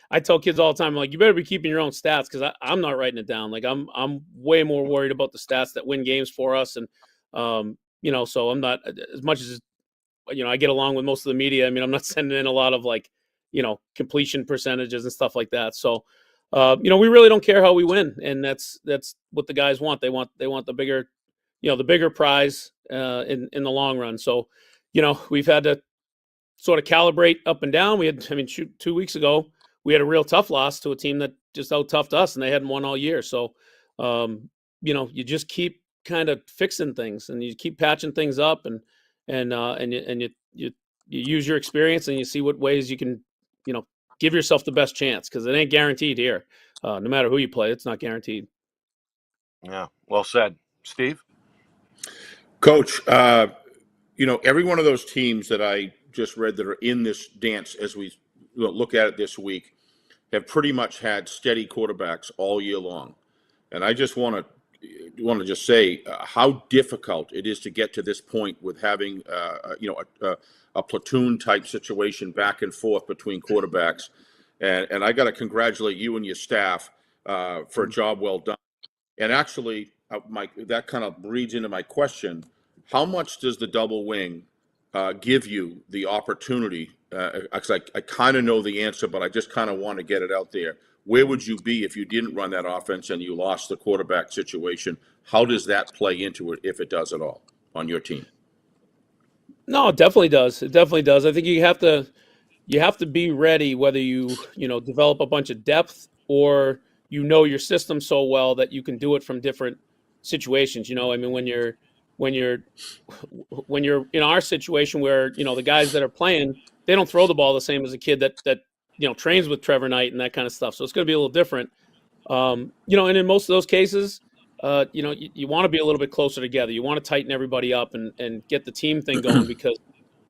I tell kids all the time, I'm like, you better be keeping your own stats because I'm not writing it down. Like I'm way more worried about the stats that win games for us. And, so I'm not as much as, I get along with most of the media. I mean, I'm not sending in a lot of completion percentages and stuff like that. So, we really don't care how we win. And that's what the guys want. They want the bigger, the bigger prize in the long run. So, we've had to sort of calibrate up and down. We had, 2 weeks ago, we had a real tough loss to a team that just out-toughed us and they hadn't won all year. So, you just keep kind of fixing things and you keep patching things up and you use your experience and you see what ways you can, give yourself the best chance because it ain't guaranteed here. No matter who you play, it's not guaranteed. Yeah, well said. Steve? Coach, every one of those teams that I just read that are in this dance as we look at it this week have pretty much had steady quarterbacks all year long. And I just want to just say how difficult it is to get to this point with having, a platoon type situation back and forth between quarterbacks. And I got to congratulate you and your staff for a job well done. And actually, that kind of breeds into my question: how much does the double wing give you the opportunity? Because I kind of know the answer, but I just kind of want to get it out there. Where would you be if you didn't run that offense and you lost the quarterback situation? How does that play into it, if it does at all, on your team? No, it definitely does. It definitely does. I think you have to be ready, whether you develop a bunch of depth or your system so well that you can do it from different situations. I mean, when you're in our situation where the guys that are playing, they don't throw the ball the same as a kid that trains with Trevor Knight and that kind of stuff. So it's going to be a little different. And in most of those cases, you want to be a little bit closer together. You want to tighten everybody up and get the team thing going because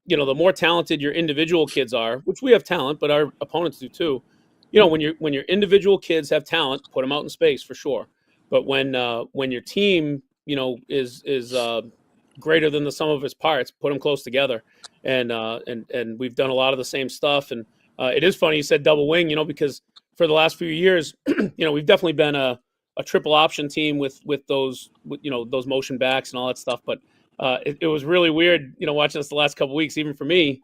the more talented your individual kids are, which we have talent, but our opponents do too. When your individual kids have talent, put them out in space for sure. But when your team, is greater than the sum of its parts, put them close together. And we've done a lot of the same stuff. And it is funny you said double wing, because for the last few years, we've definitely been a triple option team with those motion backs and all that stuff. But it was really weird, watching us the last couple of weeks, even for me,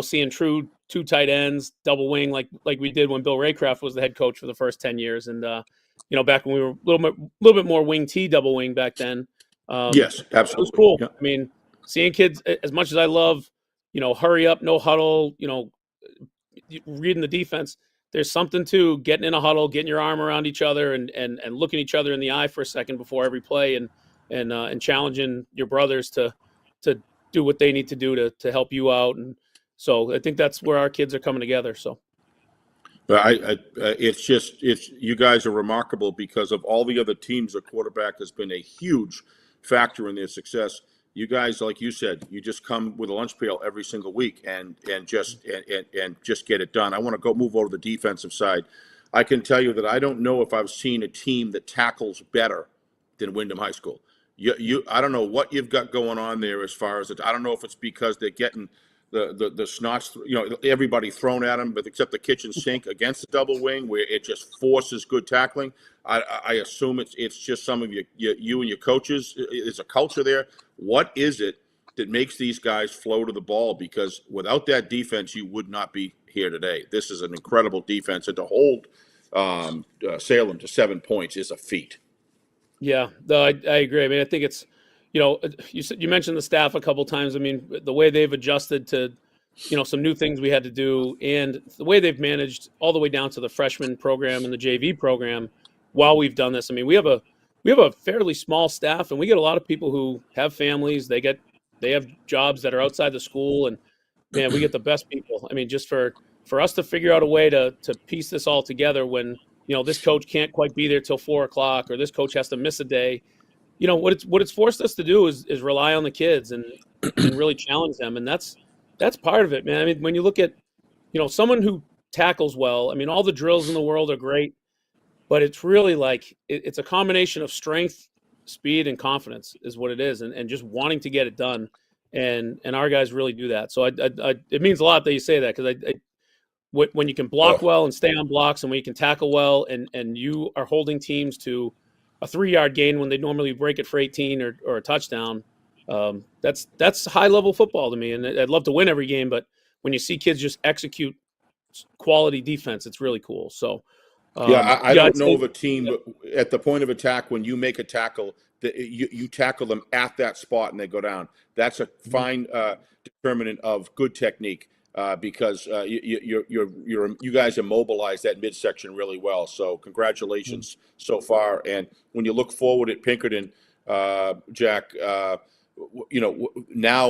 seeing true two tight ends, double wing, like we did when Bill Raycraft was the head coach for the first 10 years. And, back when we were a little bit more wing T double wing back then. Yes, absolutely. It was cool. Yeah. I mean, seeing kids, as much as I love, hurry up, no huddle, reading the defense, there's something to getting in a huddle, getting your arm around each other and looking each other in the eye for a second before every play and challenging your brothers to do what they need to do to help you out. And so I think that's where our kids are coming together. So. But it's you guys are remarkable because of all the other teams. The quarterback has been a huge factor in their success. You guys, like you said, you just come with a lunch pail every single week and just get it done. I want to move over to the defensive side. I can tell you that I don't know if I've seen a team that tackles better than Wyndham High School. I don't know what you've got going on there as far as it. I don't know if it's because they're getting the snots, everybody thrown at them, but except the kitchen sink against the double wing where it just forces good tackling. I assume it's just some of you and your coaches. There's a culture there. What is it that makes these guys flow to the ball? Because without that defense, you would not be here today. This is an incredible defense, and to hold Salem to 7 points is a feat. Yeah, I agree. I mean, I think it's, you mentioned the staff a couple times. I mean, the way they've adjusted to, some new things we had to do, and the way they've managed all the way down to the freshman program and the JV program while we've done this. I mean, we have a fairly small staff, and we get a lot of people who have families. They have jobs that are outside the school, and man, we get the best people. I mean, just for us to figure out a way to piece this all together when this coach can't quite be there till 4:00, or this coach has to miss a day. What it's forced us to do is rely on the kids and really challenge them, and that's part of it, man. I mean, when you look at someone who tackles well, I mean, all the drills in the world are great, but it's really like it's a combination of strength, speed, and confidence is what it is, and just wanting to get it done, and our guys really do that. So it means a lot that you say that, because when you can block well and stay on blocks, and when you can tackle well, and you are holding teams to a 3-yard gain when they normally break it for 18 or a touchdown, that's high level football to me. And I'd love to win every game, but when you see kids just execute quality defense, it's really cool. So I don't know of a team, but at the point of attack, when you make a tackle, you tackle them at that spot and they go down. That's a fine determinant of good technique. Because you guys immobilize that midsection really well. So congratulations so far. And when you look forward at Pinkerton, Jack, now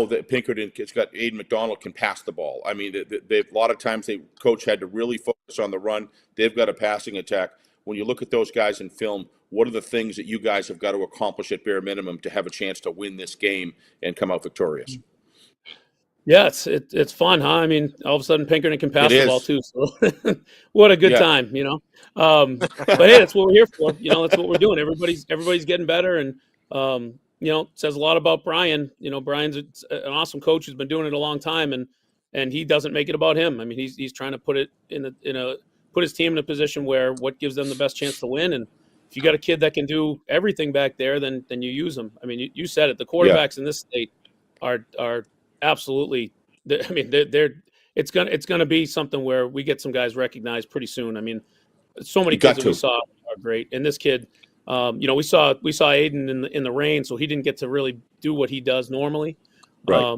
that Pinkerton has got Aiden McDonald can pass the ball. I mean, a lot of times coach had to really focus on the run. They've got a passing attack. When you look at those guys in film, what are the things that you guys have got to accomplish at bare minimum to have a chance to win this game and come out victorious? Yeah, it's fun, huh? I mean, all of a sudden Pinkerton can pass the ball too. So what a good time, But hey, that's what we're here for. That's what we're doing. Everybody's getting better, and it says a lot about Brian. Brian's an awesome coach who's been doing it a long time, and he doesn't make it about him. I mean, he's trying to put it in a put his team in a position where what gives them the best chance to win. And if you got a kid that can do everything back there, then you use them. I mean, you said it. The quarterbacks in this state are absolutely. It's gonna be something where we get some guys recognized pretty soon. I mean, so many kids that we saw are great, and this kid, we saw Aiden in the rain, so he didn't get to really do what he does normally. Right.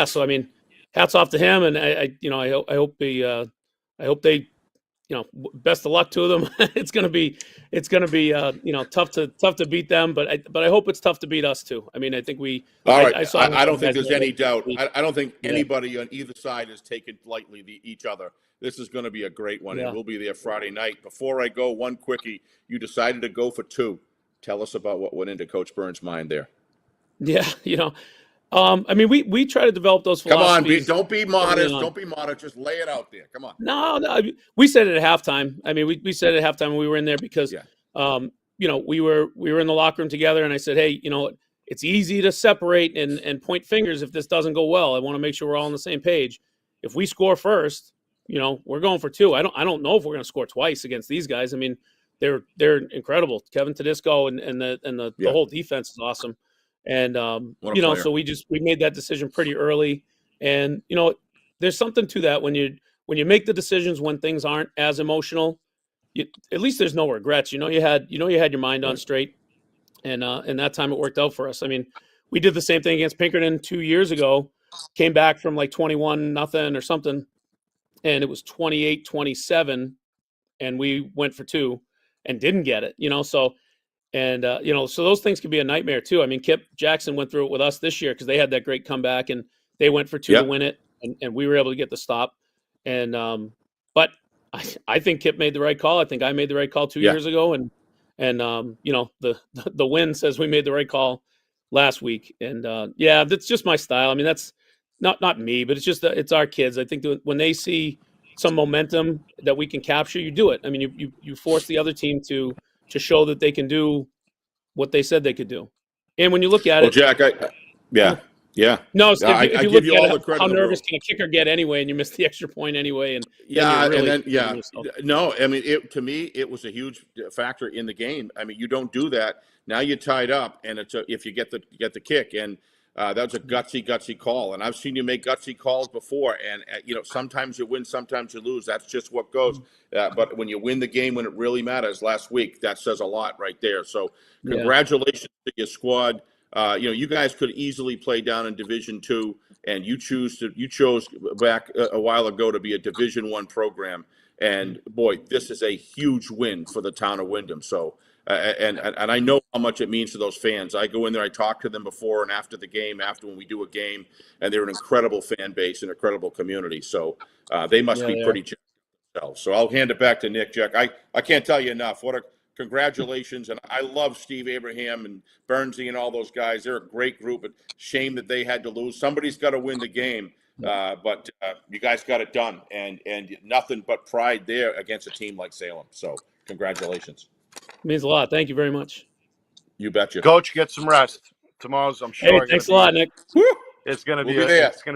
So I mean, hats off to him, and I hope they, best of luck to them. It's gonna be tough to beat them, but I hope it's tough to beat us too. I mean, I think we. All right. I don't think there's any doubt. I don't think anybody on either side has taken lightly each other. This is going to be a great one, and we'll be there Friday night. Before I go, one quickie. You decided to go for 2. Tell us about what went into Coach Burns' mind there. Yeah, I mean, we try to develop those philosophies. Come on, don't be modest. Don't be modest. Just lay it out there. Come on. No, we said it at halftime. I mean, we said it at halftime when we were in there because, we were in the locker room together, and I said, hey, it's easy to separate and point fingers if this doesn't go well. I want to make sure we're all on the same page. If we score first, we're going for 2. I don't know if we're going to score twice against these guys. I mean, they're incredible. Kevin Tedesco and the whole defense is awesome. And so we made that decision pretty early. And there's something to that when you make the decisions when things aren't as emotional. At least there's no regrets. You had your mind on straight, and that time it worked out for us. I mean, we did the same thing against Pinkerton 2 years ago. Came back from like 21-0 or something, and it was 28-27, and we went for 2 and didn't get it. So those things can be a nightmare too. I mean, Kip Jackson went through it with us this year because they had that great comeback and they went for 2 to win it, and we were able to get the stop. And but I think Kip made the right call. I think I made the right call 2 years ago, and the win says we made the right call last week. And that's just my style. I mean, that's not me, but it's our kids. I think that when they see some momentum that we can capture, you do it. I mean, you force the other team to show that they can do what they said they could do. And when you look at it, Jack, No, I give you all the credit. How nervous can a kicker get anyway, and you miss the extra point anyway? And no, I mean, to me, it was a huge factor in the game. I mean, you don't do that. Now you're tied up, and if you get the kick, and that was a gutsy call. And I've seen you make gutsy calls before, and sometimes you win, sometimes you lose. That's just what goes. But when you win the game when it really matters, last week, that says a lot right there. So congratulations to your squad. You guys could easily play down in Division II, and you chose back a while ago to be a Division I program. And boy, this is a huge win for the town of Windham. So, and I know how much it means to those fans. I go in there, I talk to them before and after the game, after when we do a game, and they're an incredible fan base and incredible community. So they must be pretty jacked themselves. So I'll hand it back to Nick. Jack, I can't tell you enough. Congratulations, and I love Steve Abraham and Bernsey and all those guys. They're a great group, but shame that they had to lose. Somebody's got to win the game, but you guys got it done, and nothing but pride there against a team like Salem. So congratulations. It means a lot. Thank you very much. You betcha. Coach, get some rest. Tomorrow's, I'm sure. Hey, thanks a lot, Nick. It's going to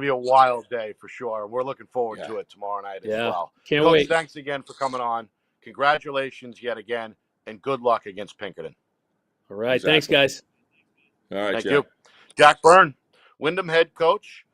be a wild day for sure. We're looking forward to it tomorrow night as well. Can't Coach, wait. Thanks again for coming on. Congratulations yet again. And good luck against Pinkerton. All right. Exactly. Thanks, guys. All right. Thank you. Jack Byrne, Windham head coach.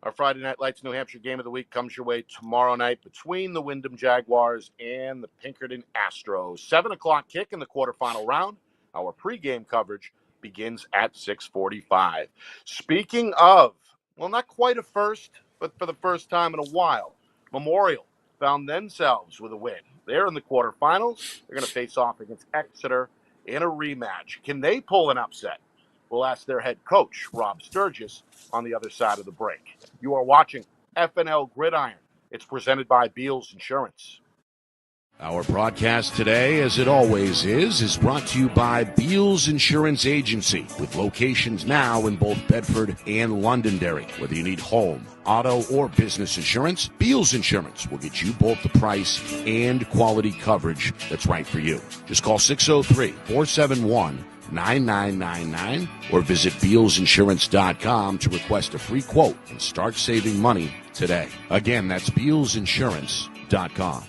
Our Friday Night Lights New Hampshire game of the week comes your way tomorrow night between the Windham Jaguars and the Pinkerton Astros. 7 o'clock kick in the quarterfinal round. Our pregame coverage begins at 6:45. Speaking of, well, not quite a first, but for the first time in a while, Memorial found themselves with a win. They're in the quarterfinals. They're going to face off against Exeter in a rematch. Can they pull an upset? We'll ask their head coach, Rob Sturgis, on the other side of the break. You are watching FNL Gridiron. It's presented by Beals Insurance. Our broadcast today, as it always is brought to you by Beals Insurance Agency, with locations now in both Bedford and Londonderry. Whether you need home, auto, or business insurance, Beals Insurance will get you both the price and quality coverage that's right for you. Just call 603-471-9999 or visit BealsInsurance.com to request a free quote and start saving money today. Again, that's BealsInsurance.com.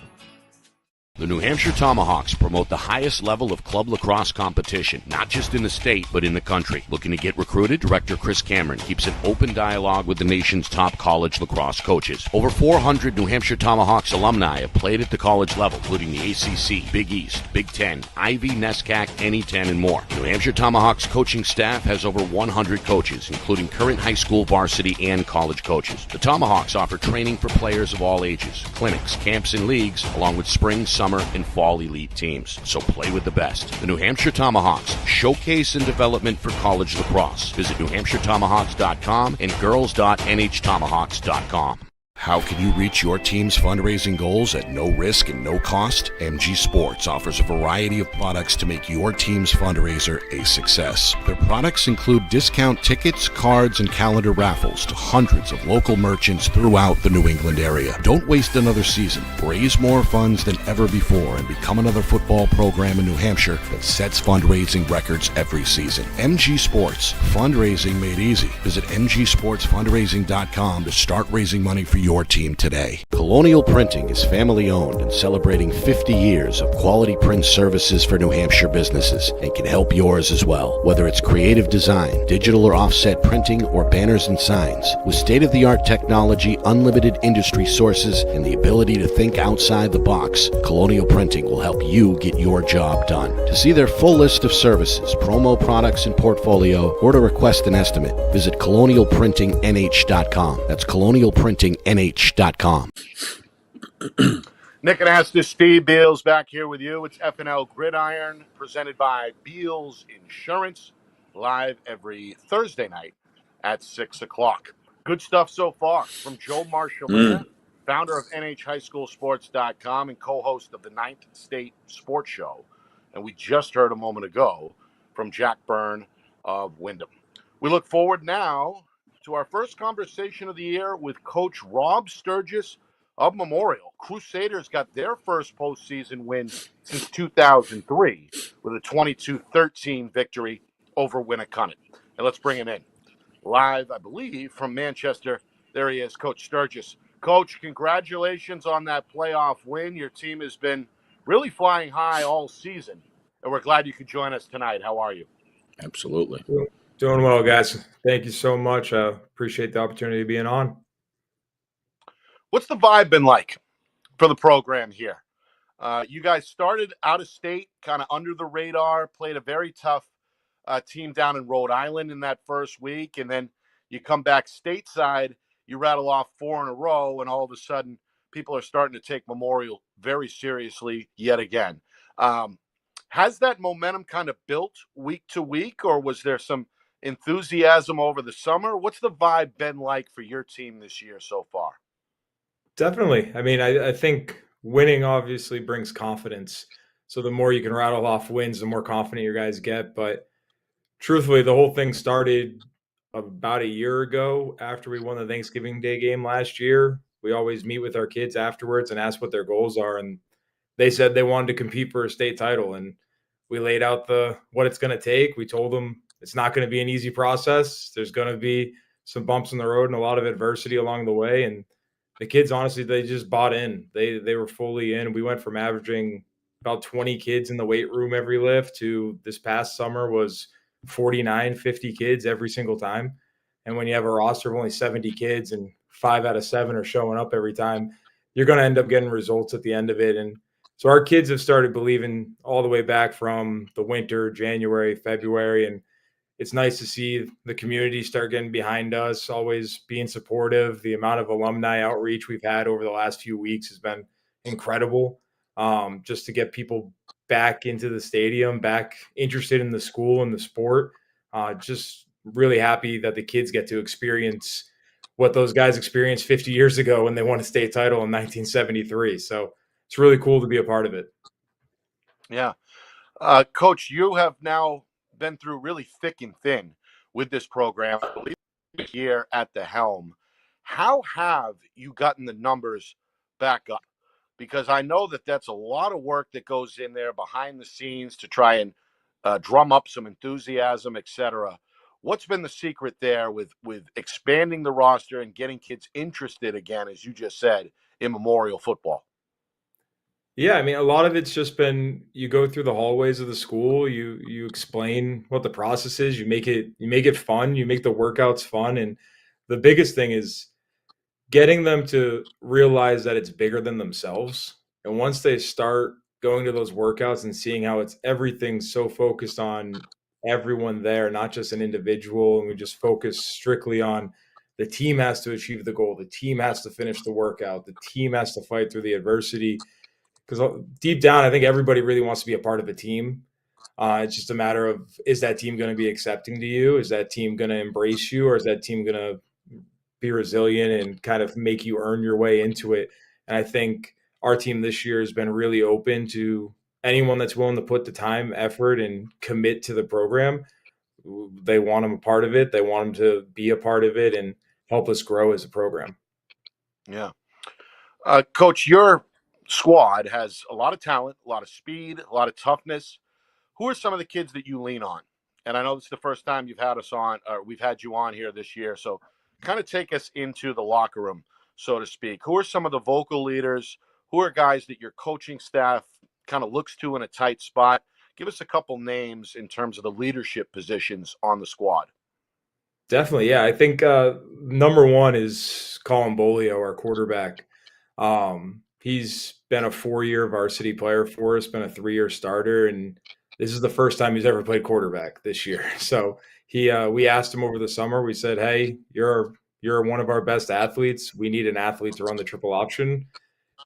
The New Hampshire Tomahawks promote the highest level of club lacrosse competition, not just in the state, but in the country. Looking to get recruited? Director Chris Cameron keeps an open dialogue with the nation's top college lacrosse coaches. Over 400 New Hampshire Tomahawks alumni have played at the college level, including the ACC, Big East, Big Ten, Ivy, NESCAC, NE10, and more. New Hampshire Tomahawks coaching staff has over 100 coaches, including current high school varsity and college coaches. The Tomahawks offer training for players of all ages, clinics, camps, and leagues, along with spring, summer, and fall elite teams. So play with the best. The New Hampshire Tomahawks, showcase and development for college lacrosse. Visit NewHampshireTomahawks.com and girls.nhtomahawks.com. How can you reach your team's fundraising goals at no risk and no cost? MG Sports offers a variety of products to make your team's fundraiser a success. Their products include discount tickets, cards, and calendar raffles to hundreds of local merchants throughout the New England area. Don't waste another season. Raise more funds than ever before and become another football program in New Hampshire that sets fundraising records every season. MG Sports, fundraising made easy. Visit mgsportsfundraising.com to start raising money for your team today. Colonial Printing is family owned and celebrating 50 years of quality print services for New Hampshire businesses and can help yours as well. Whether it's creative design, digital or offset printing, or banners and signs, with state-of-the-art technology, unlimited industry sources, and the ability to think outside the box, Colonial Printing will help you get your job done. To see their full list of services, promo products, and portfolio, or to request an estimate, visit colonialprintingnh.com. That's colonialprintingnh.com. Nick and Astor, Steve Beals back here with you. It's FNL Gridiron, presented by Beals Insurance, live every Thursday night at 6 o'clock. Good stuff so far from Joe Marshall, founder of NHHighSchoolSports.com and co-host of the 9th State Sports Show. And we just heard a moment ago from Jack Byrne of Wyndham. We look forward now to our first conversation of the year with Coach Rob Sturgis of Memorial. Crusaders got their first postseason win since 2003 with a 22-13 victory over Winnicott. And let's bring him in. Live, I believe, from Manchester. There he is, Coach Sturgis. Coach, congratulations on that playoff win. Your team has been really flying high all season, and we're glad you could join us tonight. How are you? Absolutely. Doing well, guys. Thank you so much. I appreciate the opportunity of being on. What's the vibe been like for the program here? You guys started out of state, kind of under the radar, played a very tough team down in Rhode Island in that first week, and then you come back stateside, you rattle off 4 in a row, and all of a sudden people are starting to take Memorial very seriously yet again. Has that momentum kind of built week to week, or was there some enthusiasm over the summer? What's the vibe been like for your team this year so far? Definitely. I mean, I think winning obviously brings confidence. So the more you can rattle off wins, the more confident your guys get. But truthfully, the whole thing started about a year ago after we won the Thanksgiving Day game last year. We always meet with our kids afterwards and ask what their goals are. And they said they wanted to compete for a state title. And we laid out what it's going to take. We told them it's not going to be an easy process. There's going to be some bumps in the road and a lot of adversity along the way. And the kids, honestly, they just bought in. They were fully in. We went from averaging about 20 kids in the weight room every lift to this past summer was 49, 50 kids every single time. And when you have a roster of only 70 kids and 5 out of 7 are showing up every time, you're going to end up getting results at the end of it. And so our kids have started believing all the way back from the winter, January, February, and it's nice to see the community start getting behind us, always being supportive. The amount of alumni outreach we've had over the last few weeks has been incredible. Just to get people back into the stadium, back interested in the school and the sport. Just really happy that the kids get to experience what those guys experienced 50 years ago when they won a state title in 1973. So it's really cool to be a part of it. Yeah. Coach, you have now been through really thick and thin with this program, I believe, here at the helm. How have you gotten the numbers back up? Because I know that that's a lot of work that goes in there behind the scenes to try and drum up some enthusiasm, etc. What's been the secret there with expanding the roster and getting kids interested again, as you just said, in Memorial football? Yeah, I mean, a lot of it's just been you go through the hallways of the school, you explain what the process is, you make it fun, you make the workouts fun, and the biggest thing is getting them to realize that it's bigger than themselves. And once they start going to those workouts and seeing how it's everything so focused on everyone there, not just an individual, and we just focus strictly on the team has to achieve the goal, the team has to finish the workout, the team has to fight through the adversity. Because deep down, I think everybody really wants to be a part of a team. It's just a matter of, is that team going to be accepting to you? Is that team going to embrace you? Or is that team going to be resilient and kind of make you earn your way into it? And I think our team this year has been really open to anyone that's willing to put the time, effort, and commit to the program. They want them a part of it. They want them to be a part of it and help us grow as a program. Yeah. Coach, your squad has a lot of talent, a lot of speed, a lot of toughness. Who are some of the kids that you lean on? And I know this is the first time you've had us on, or we've had you on here this year. So kind of take us into the locker room, so to speak. Who are some of the vocal leaders? Who are guys that your coaching staff kind of looks to in a tight spot? Give us a couple names in terms of the leadership positions on the squad. Definitely, yeah. I think number one is Colin Bolio, our quarterback. He's been a 4-year varsity player for us, been a 3-year starter, and this is the first time he's ever played quarterback this year. So we asked him over the summer. We said, "Hey, you're one of our best athletes. We need an athlete to run the triple option."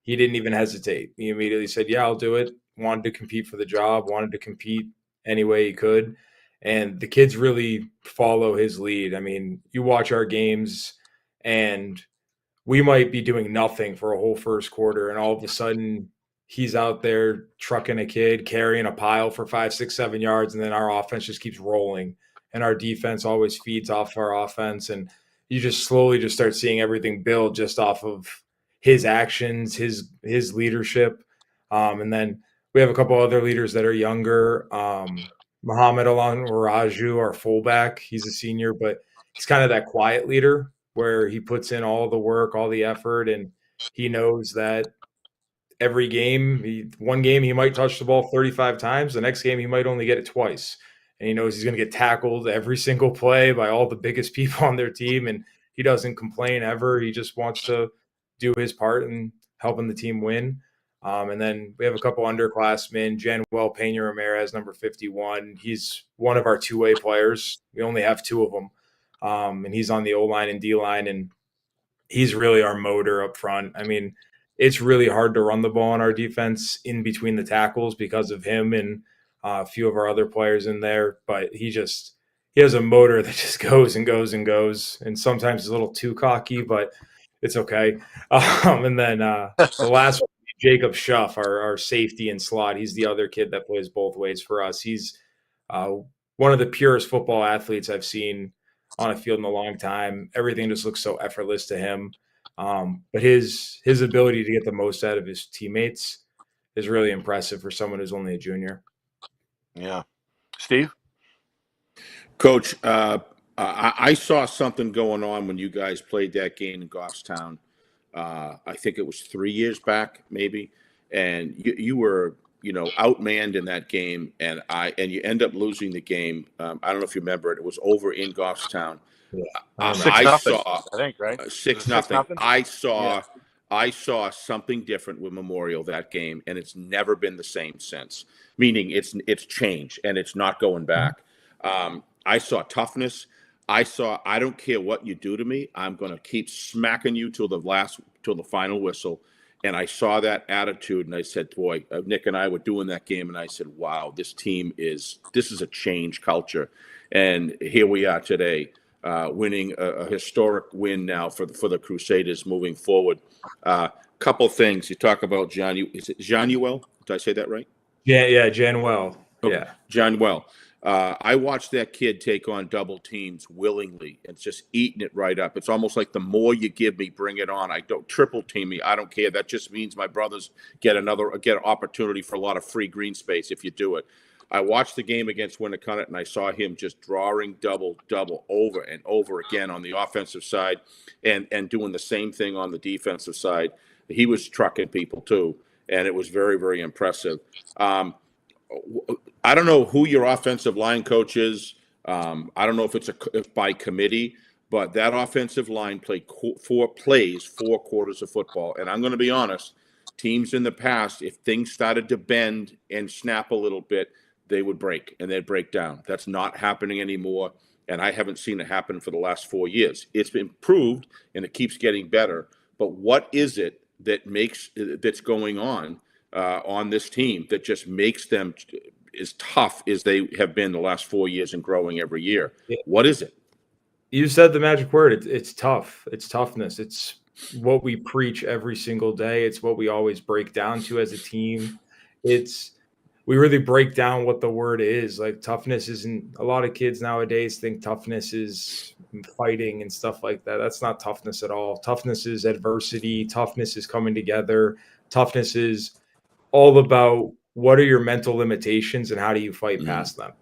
He didn't even hesitate. He immediately said, "Yeah, I'll do it." Wanted to compete for the job, wanted to compete any way he could. And the kids really follow his lead. I mean, you watch our games and we might be doing nothing for a whole first quarter, and all of a sudden he's out there trucking a kid, carrying a pile for 5, 6, 7 yards, and then our offense just keeps rolling. And our defense always feeds off our offense. And you just slowly just start seeing everything build just off of his actions, his leadership. And then we have a couple other leaders that are younger. Muhammad Alan Raju, our fullback, he's a senior, but he's kind of that quiet leader where he puts in all the work, all the effort, and he knows that every game, one game he might touch the ball 35 times, the next game he might only get it twice. And he knows he's going to get tackled every single play by all the biggest people on their team, and he doesn't complain ever. He just wants to do his part in helping the team win. And then we have a couple underclassmen, Januel Pena Ramirez, number 51. He's one of our two-way players. We only have 2 of them. And he's on the O-line and D-line, and he's really our motor up front. I mean, it's really hard to run the ball on our defense in between the tackles because of him and a few of our other players in there. But he has a motor that just goes and goes and goes. And sometimes it's a little too cocky, but it's okay. And then the last one, Jacob Schuff, our safety and slot. He's the other kid that plays both ways for us. He's one of the purest football athletes I've seen on a field in a long time. Everything just looks so effortless to him. But his ability to get the most out of his teammates is really impressive for someone who's only a junior. Yeah. Steve? Coach, I saw something going on when you guys played that game in Goffstown. I think it was 3 years back, maybe, and you were, outmanned in that game, and you end up losing the game. I don't know if you remember it. It was over in Goffstown. Yeah. I think, right? 6-0. I saw something different with Memorial that game, and it's never been the same since. Meaning it's changed and it's not going back. I saw toughness. I don't care what you do to me. I'm going to keep smacking you till the final whistle. And I saw that attitude, and I said, boy, Nick and I were doing that game, and I said, wow, this is a change culture. And here we are today, winning a historic win now for the Crusaders moving forward. Couple things. You talk about is it Januel? Did I say that right? Yeah, Januel. Okay. Yeah. Januel. I watched that kid take on double teams willingly and just eating it right up. It's almost like the more you give me, bring it on. I don't triple team me. I don't care. That just means my brothers get an opportunity for a lot of free green space if you do it. I watched the game against Winnacunnet, and I saw him just drawing double over and over again on the offensive side, and doing the same thing on the defensive side. He was trucking people too, and it was very, very impressive. I don't know who your offensive line coach is. I don't know if it's by committee, but that offensive line played 4 quarters of football. And I'm going to be honest, teams in the past, if things started to bend and snap a little bit, they would break and they'd break down. That's not happening anymore. And I haven't seen it happen for the last 4 years. It's improved and it keeps getting better. But what is it that's going on this team that just makes them as tough as they have been the last 4 years and growing every year? What is it? You said the magic word. It's tough. It's toughness. It's what we preach every single day. It's what we always break down to as a team. We really break down what the word is. Like, toughness isn't, a lot of kids nowadays think toughness is fighting and stuff like that. That's not toughness at all. Toughness is adversity. Toughness is coming together. Toughness is all about what are your mental limitations and how do you fight past them.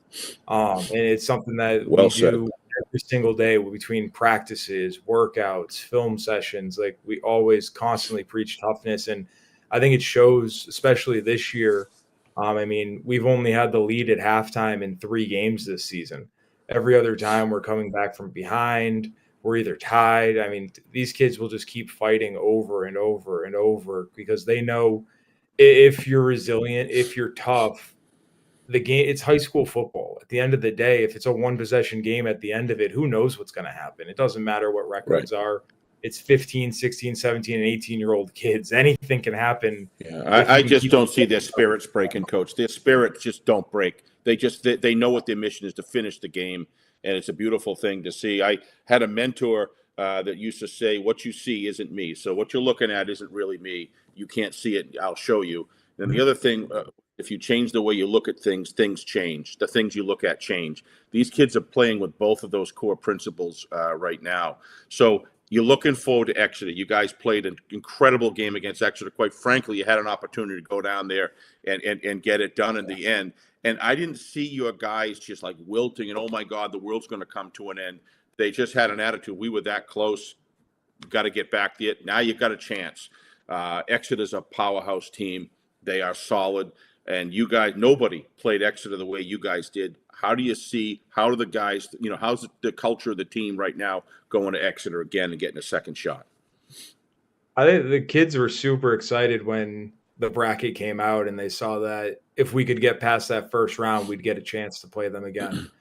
And it's something that we do every single day between practices, workouts, film sessions. Like, we always constantly preach toughness. And I think it shows, especially this year. I mean, we've only had the lead at halftime in 3 games this season. Every other time we're coming back from behind, we're either tied. I mean, these kids will just keep fighting over and over and over because they know if you're resilient, if you're tough, the game, it's high school football. At the end of the day, if it's a 1-possession game at the end of it, who knows what's going to happen? It doesn't matter what records are. It's 15, 16, 17, and 18-year-old kids. Anything can happen. Yeah, I just don't see their spirits breaking, Coach. Their spirits just don't break. They know what their mission is, to finish the game, and it's a beautiful thing to see. I had a mentor that used to say, what you see isn't me. So what you're looking at isn't really me. You can't see it. I'll show you. And the other thing, if you change the way you look at things, things change. The things you look at change. These kids are playing with both of those core principles right now. So you're looking forward to Exeter. You guys played an incredible game against Exeter. Quite frankly, you had an opportunity to go down there and get it done in the end. And I didn't see your guys just like wilting and, oh, my God, the world's going to come to an end. They just had an attitude. We were that close. Got to get back there. Now you've got a chance. Exeter's a powerhouse team. They are solid. And you guys, nobody played Exeter the way you guys did. How do the guys, how's the culture of the team right now going to Exeter again and getting a second shot? I think the kids were super excited when the bracket came out and they saw that if we could get past that first round, we'd get a chance to play them again.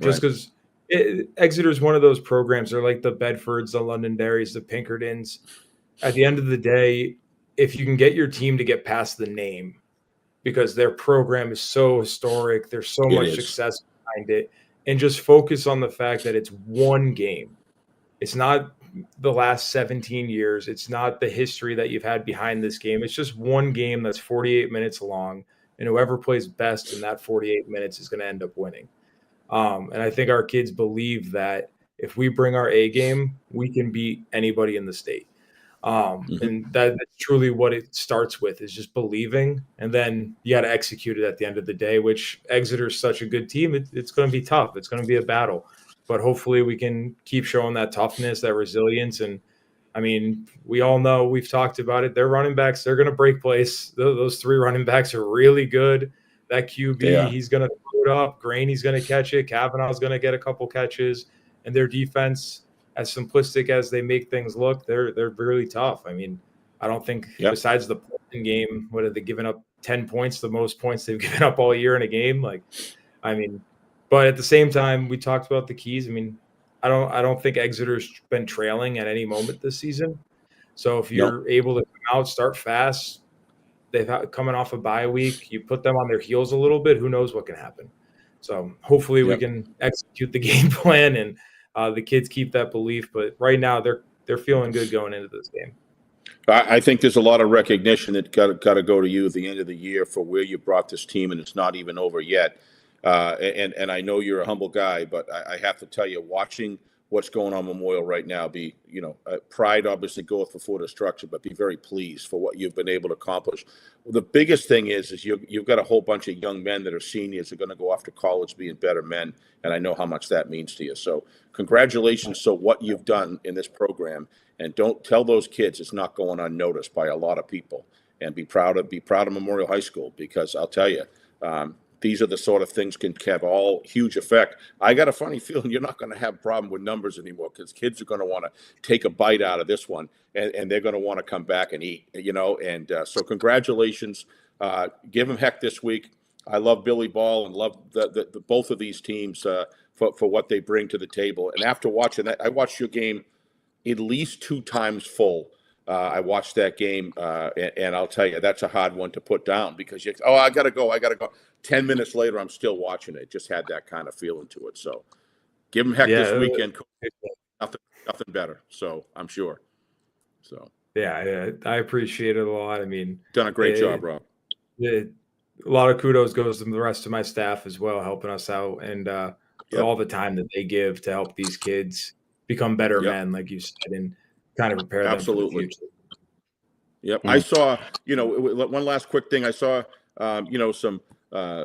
Just because Exeter is one of those programs. They're like the Bedfords, the Londonderrys, the Pinkertons. At the end of the day, if you can get your team to get past the name, because their program is so historic, there's so much success behind it, and just focus on the fact that it's one game. It's not the last 17 years. It's not the history that you've had behind this game. It's just one game that's 48 minutes long, and whoever plays best in that 48 minutes is going to end up winning. And I think our kids believe that if we bring our A game, we can beat anybody in the state. And that's truly what it starts with, is just believing, and then you got to execute it at the end of the day, which Exeter's such a good team. It's going to be tough. It's going to be a battle, but hopefully we can keep showing that toughness, that resilience. And I mean, we all know, we've talked about it. Their running backs, they're going to break plays. Those 3 running backs are really good. That QB, he's going to throw it up. Graney's going to catch it. Kavanaugh's going to get a couple catches, and their defense, as simplistic as they make things look, they're really tough. I mean, I don't think besides the Portland game, what have they given up? 10 points, the most points they've given up all year in a game. Like, I mean, but at the same time, we talked about the keys. I mean, I don't think Exeter's been trailing at any moment this season. So if you're able to come out, start fast, they've coming off a bye week, you put them on their heels a little bit, who knows what can happen. So hopefully we can execute the game plan and the kids keep that belief, but right now they're feeling good going into this game. I think there's a lot of recognition that got to go to you at the end of the year for where you brought this team, and it's not even over yet. And I know you're a humble guy, but I have to tell you, watching what's going on Memorial right now. Be, pride obviously goeth before destruction, but be very pleased for what you've been able to accomplish. The biggest thing is you've got a whole bunch of young men that are seniors who are going to go off to college being better men, and I know how much that means to you. So congratulations to what you've done in this program, and don't tell those kids it's not going unnoticed by a lot of people. And be proud of Memorial High School, because I'll tell you, these are the sort of things can have all huge effect. I got a funny feeling you're not going to have a problem with numbers anymore, because kids are going to want to take a bite out of this one, and they're going to want to come back and eat, And so congratulations. Give them heck this week. I love Billy Ball and love the both of these teams for what they bring to the table. And after watching that, I watched your game at least 2 times full. I watched that game, and I'll tell you, that's a hard one to put down, because I got to go. 10 minutes later, I'm still watching it. Just had that kind of feeling to it. So give them heck this weekend. Nothing better. So I'm sure. So yeah, I appreciate it a lot. I mean, done a great job, Rob. A lot of kudos goes to the rest of my staff as well, helping us out, and all the time that they give to help these kids become better men, like you said, and kind of prepare them for the future. Yep. I saw, one last quick thing. I saw,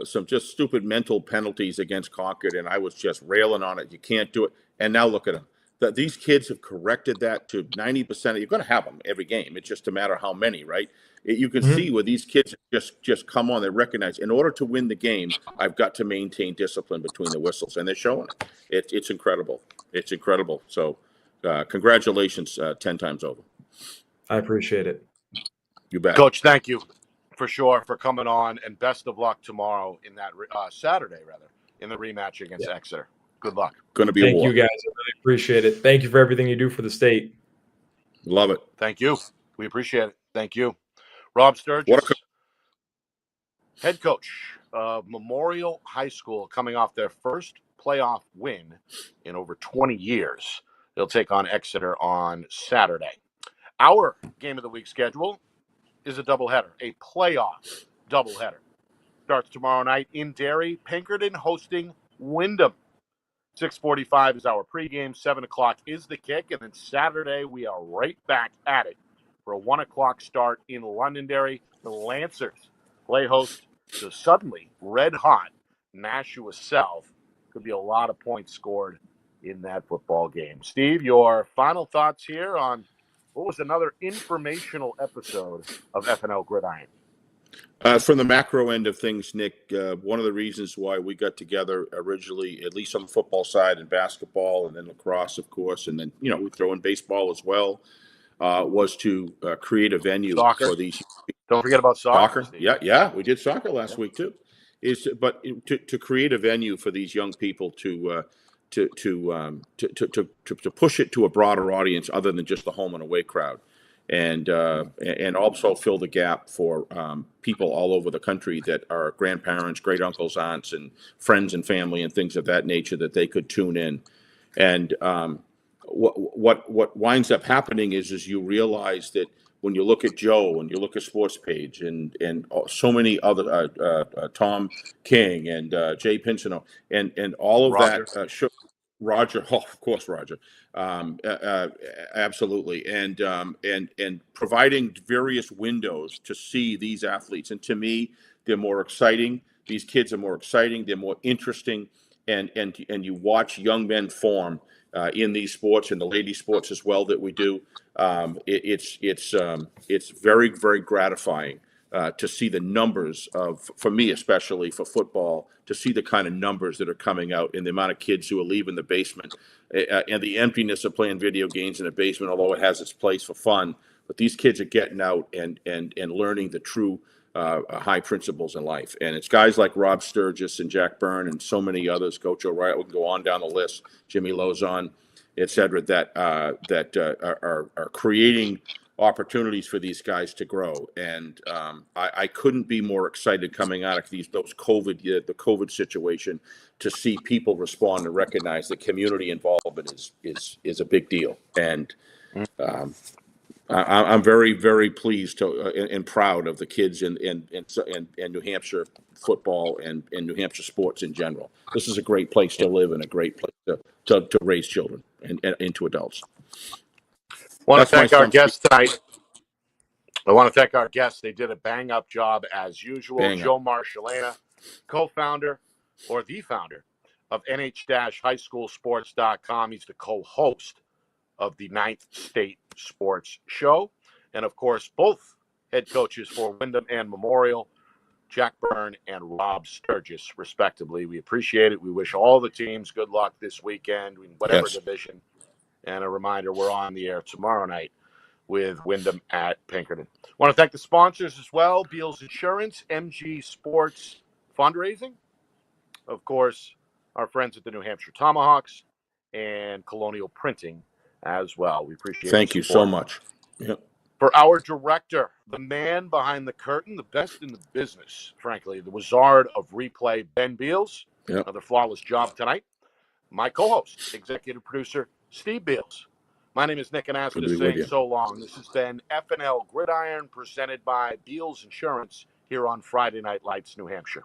some just stupid mental penalties against Concord, and I was just railing on it. You can't do it. And now look at them. These kids have corrected that to 90%. You're going to have them every game. It's just a matter of how many, right? You can see where these kids just come on. They recognize, in order to win the game, I've got to maintain discipline between the whistles, and they're showing it. It's incredible. It's incredible. So congratulations 10 times over. I appreciate it. You bet. Coach, thank you for sure for coming on, and best of luck tomorrow in that Saturday, in the rematch against Exeter. Good luck. Going to be a war. Thank you, guys. I really appreciate it. Thank you for everything you do for the state. Love it. Thank you. We appreciate it. Thank you. Rob Sturgis, head coach of Memorial High School, coming off their first playoff win in over 20 years. They'll take on Exeter on Saturday. Our game of the week schedule is a doubleheader, a playoff doubleheader. Starts tomorrow night in Derry, Pinkerton hosting Wyndham. 6:45 is our pregame, 7 o'clock is the kick, and then Saturday we are right back at it for a 1 o'clock start in Londonderry. The Lancers play host to suddenly red-hot Nashua South. Could be a lot of points scored in that football game. Steve, your final thoughts here on what was another informational episode of FNL Gridiron? From the macro end of things, Nick, one of the reasons why we got together originally, at least on the football side and basketball, and then lacrosse, of course, and then, we throw in baseball as well, was to create a venue for these. Don't forget about soccer. Yeah, we did soccer last week too. But to create a venue for these young people to push it to a broader audience other than just the home and away crowd, and also fill the gap for people all over the country that are grandparents, great uncles, aunts, and friends and family and things of that nature, that they could tune in. And what winds up happening is you realize that when you look at Joe and you look at Sports Page and so many other Tom King and Jay Pincino and all of Roger. that Roger, of course, Roger, absolutely, and providing various windows to see these athletes, and to me, they're more exciting. These kids are more exciting. They're more interesting, and you watch young men form in these sports and the lady sports as well that we do. It's very, very gratifying to see the numbers for me, especially for football, to see the kind of numbers that are coming out and the amount of kids who are leaving the basement and the emptiness of playing video games in a basement, although it has its place for fun. But these kids are getting out and learning the true high principles in life. And it's guys like Rob Sturgis and Jack Byrne and so many others, Coach O'Reilly, we can go on down the list, Jimmy Lozon, et cetera, that are creating opportunities for these guys to grow. And I couldn't be more excited coming out of the COVID situation to see people respond and recognize that community involvement is a big deal. And I'm very, very pleased and proud of the kids in New Hampshire football and New Hampshire sports in general. This is a great place to live and a great place to raise children. and into adults. I want to That's my thank our stump guests tonight. I want to thank our guests. They did a bang-up job as usual. Bang up. Joe Marshallana, co-founder or the founder of nh-highschoolsports.com. He's the co-host of the 9th State Sports Show. And, of course, both head coaches for Wyndham and Memorial, Jack Byrne and Rob Sturgis, respectively. We appreciate it. We wish all the teams good luck this weekend in whatever Yes. division. And a reminder, we're on the air tomorrow night with Wyndham at Pinkerton. I want to thank the sponsors as well, Beals Insurance, MG Sports Fundraising, of course, our friends at the New Hampshire Tomahawks, and Colonial Printing as well. We appreciate Thank the you support. so much. Yep. For our director, the man behind the curtain, the best in the business, frankly, the wizard of replay, Ben Beals. Yep. Another flawless job tonight. My co-host, executive producer, Steve Beals. My name is Nick Good to Anastas, be with saying you. so long. This has been FNL Gridiron, presented by Beals Insurance here on Friday Night Lights, New Hampshire.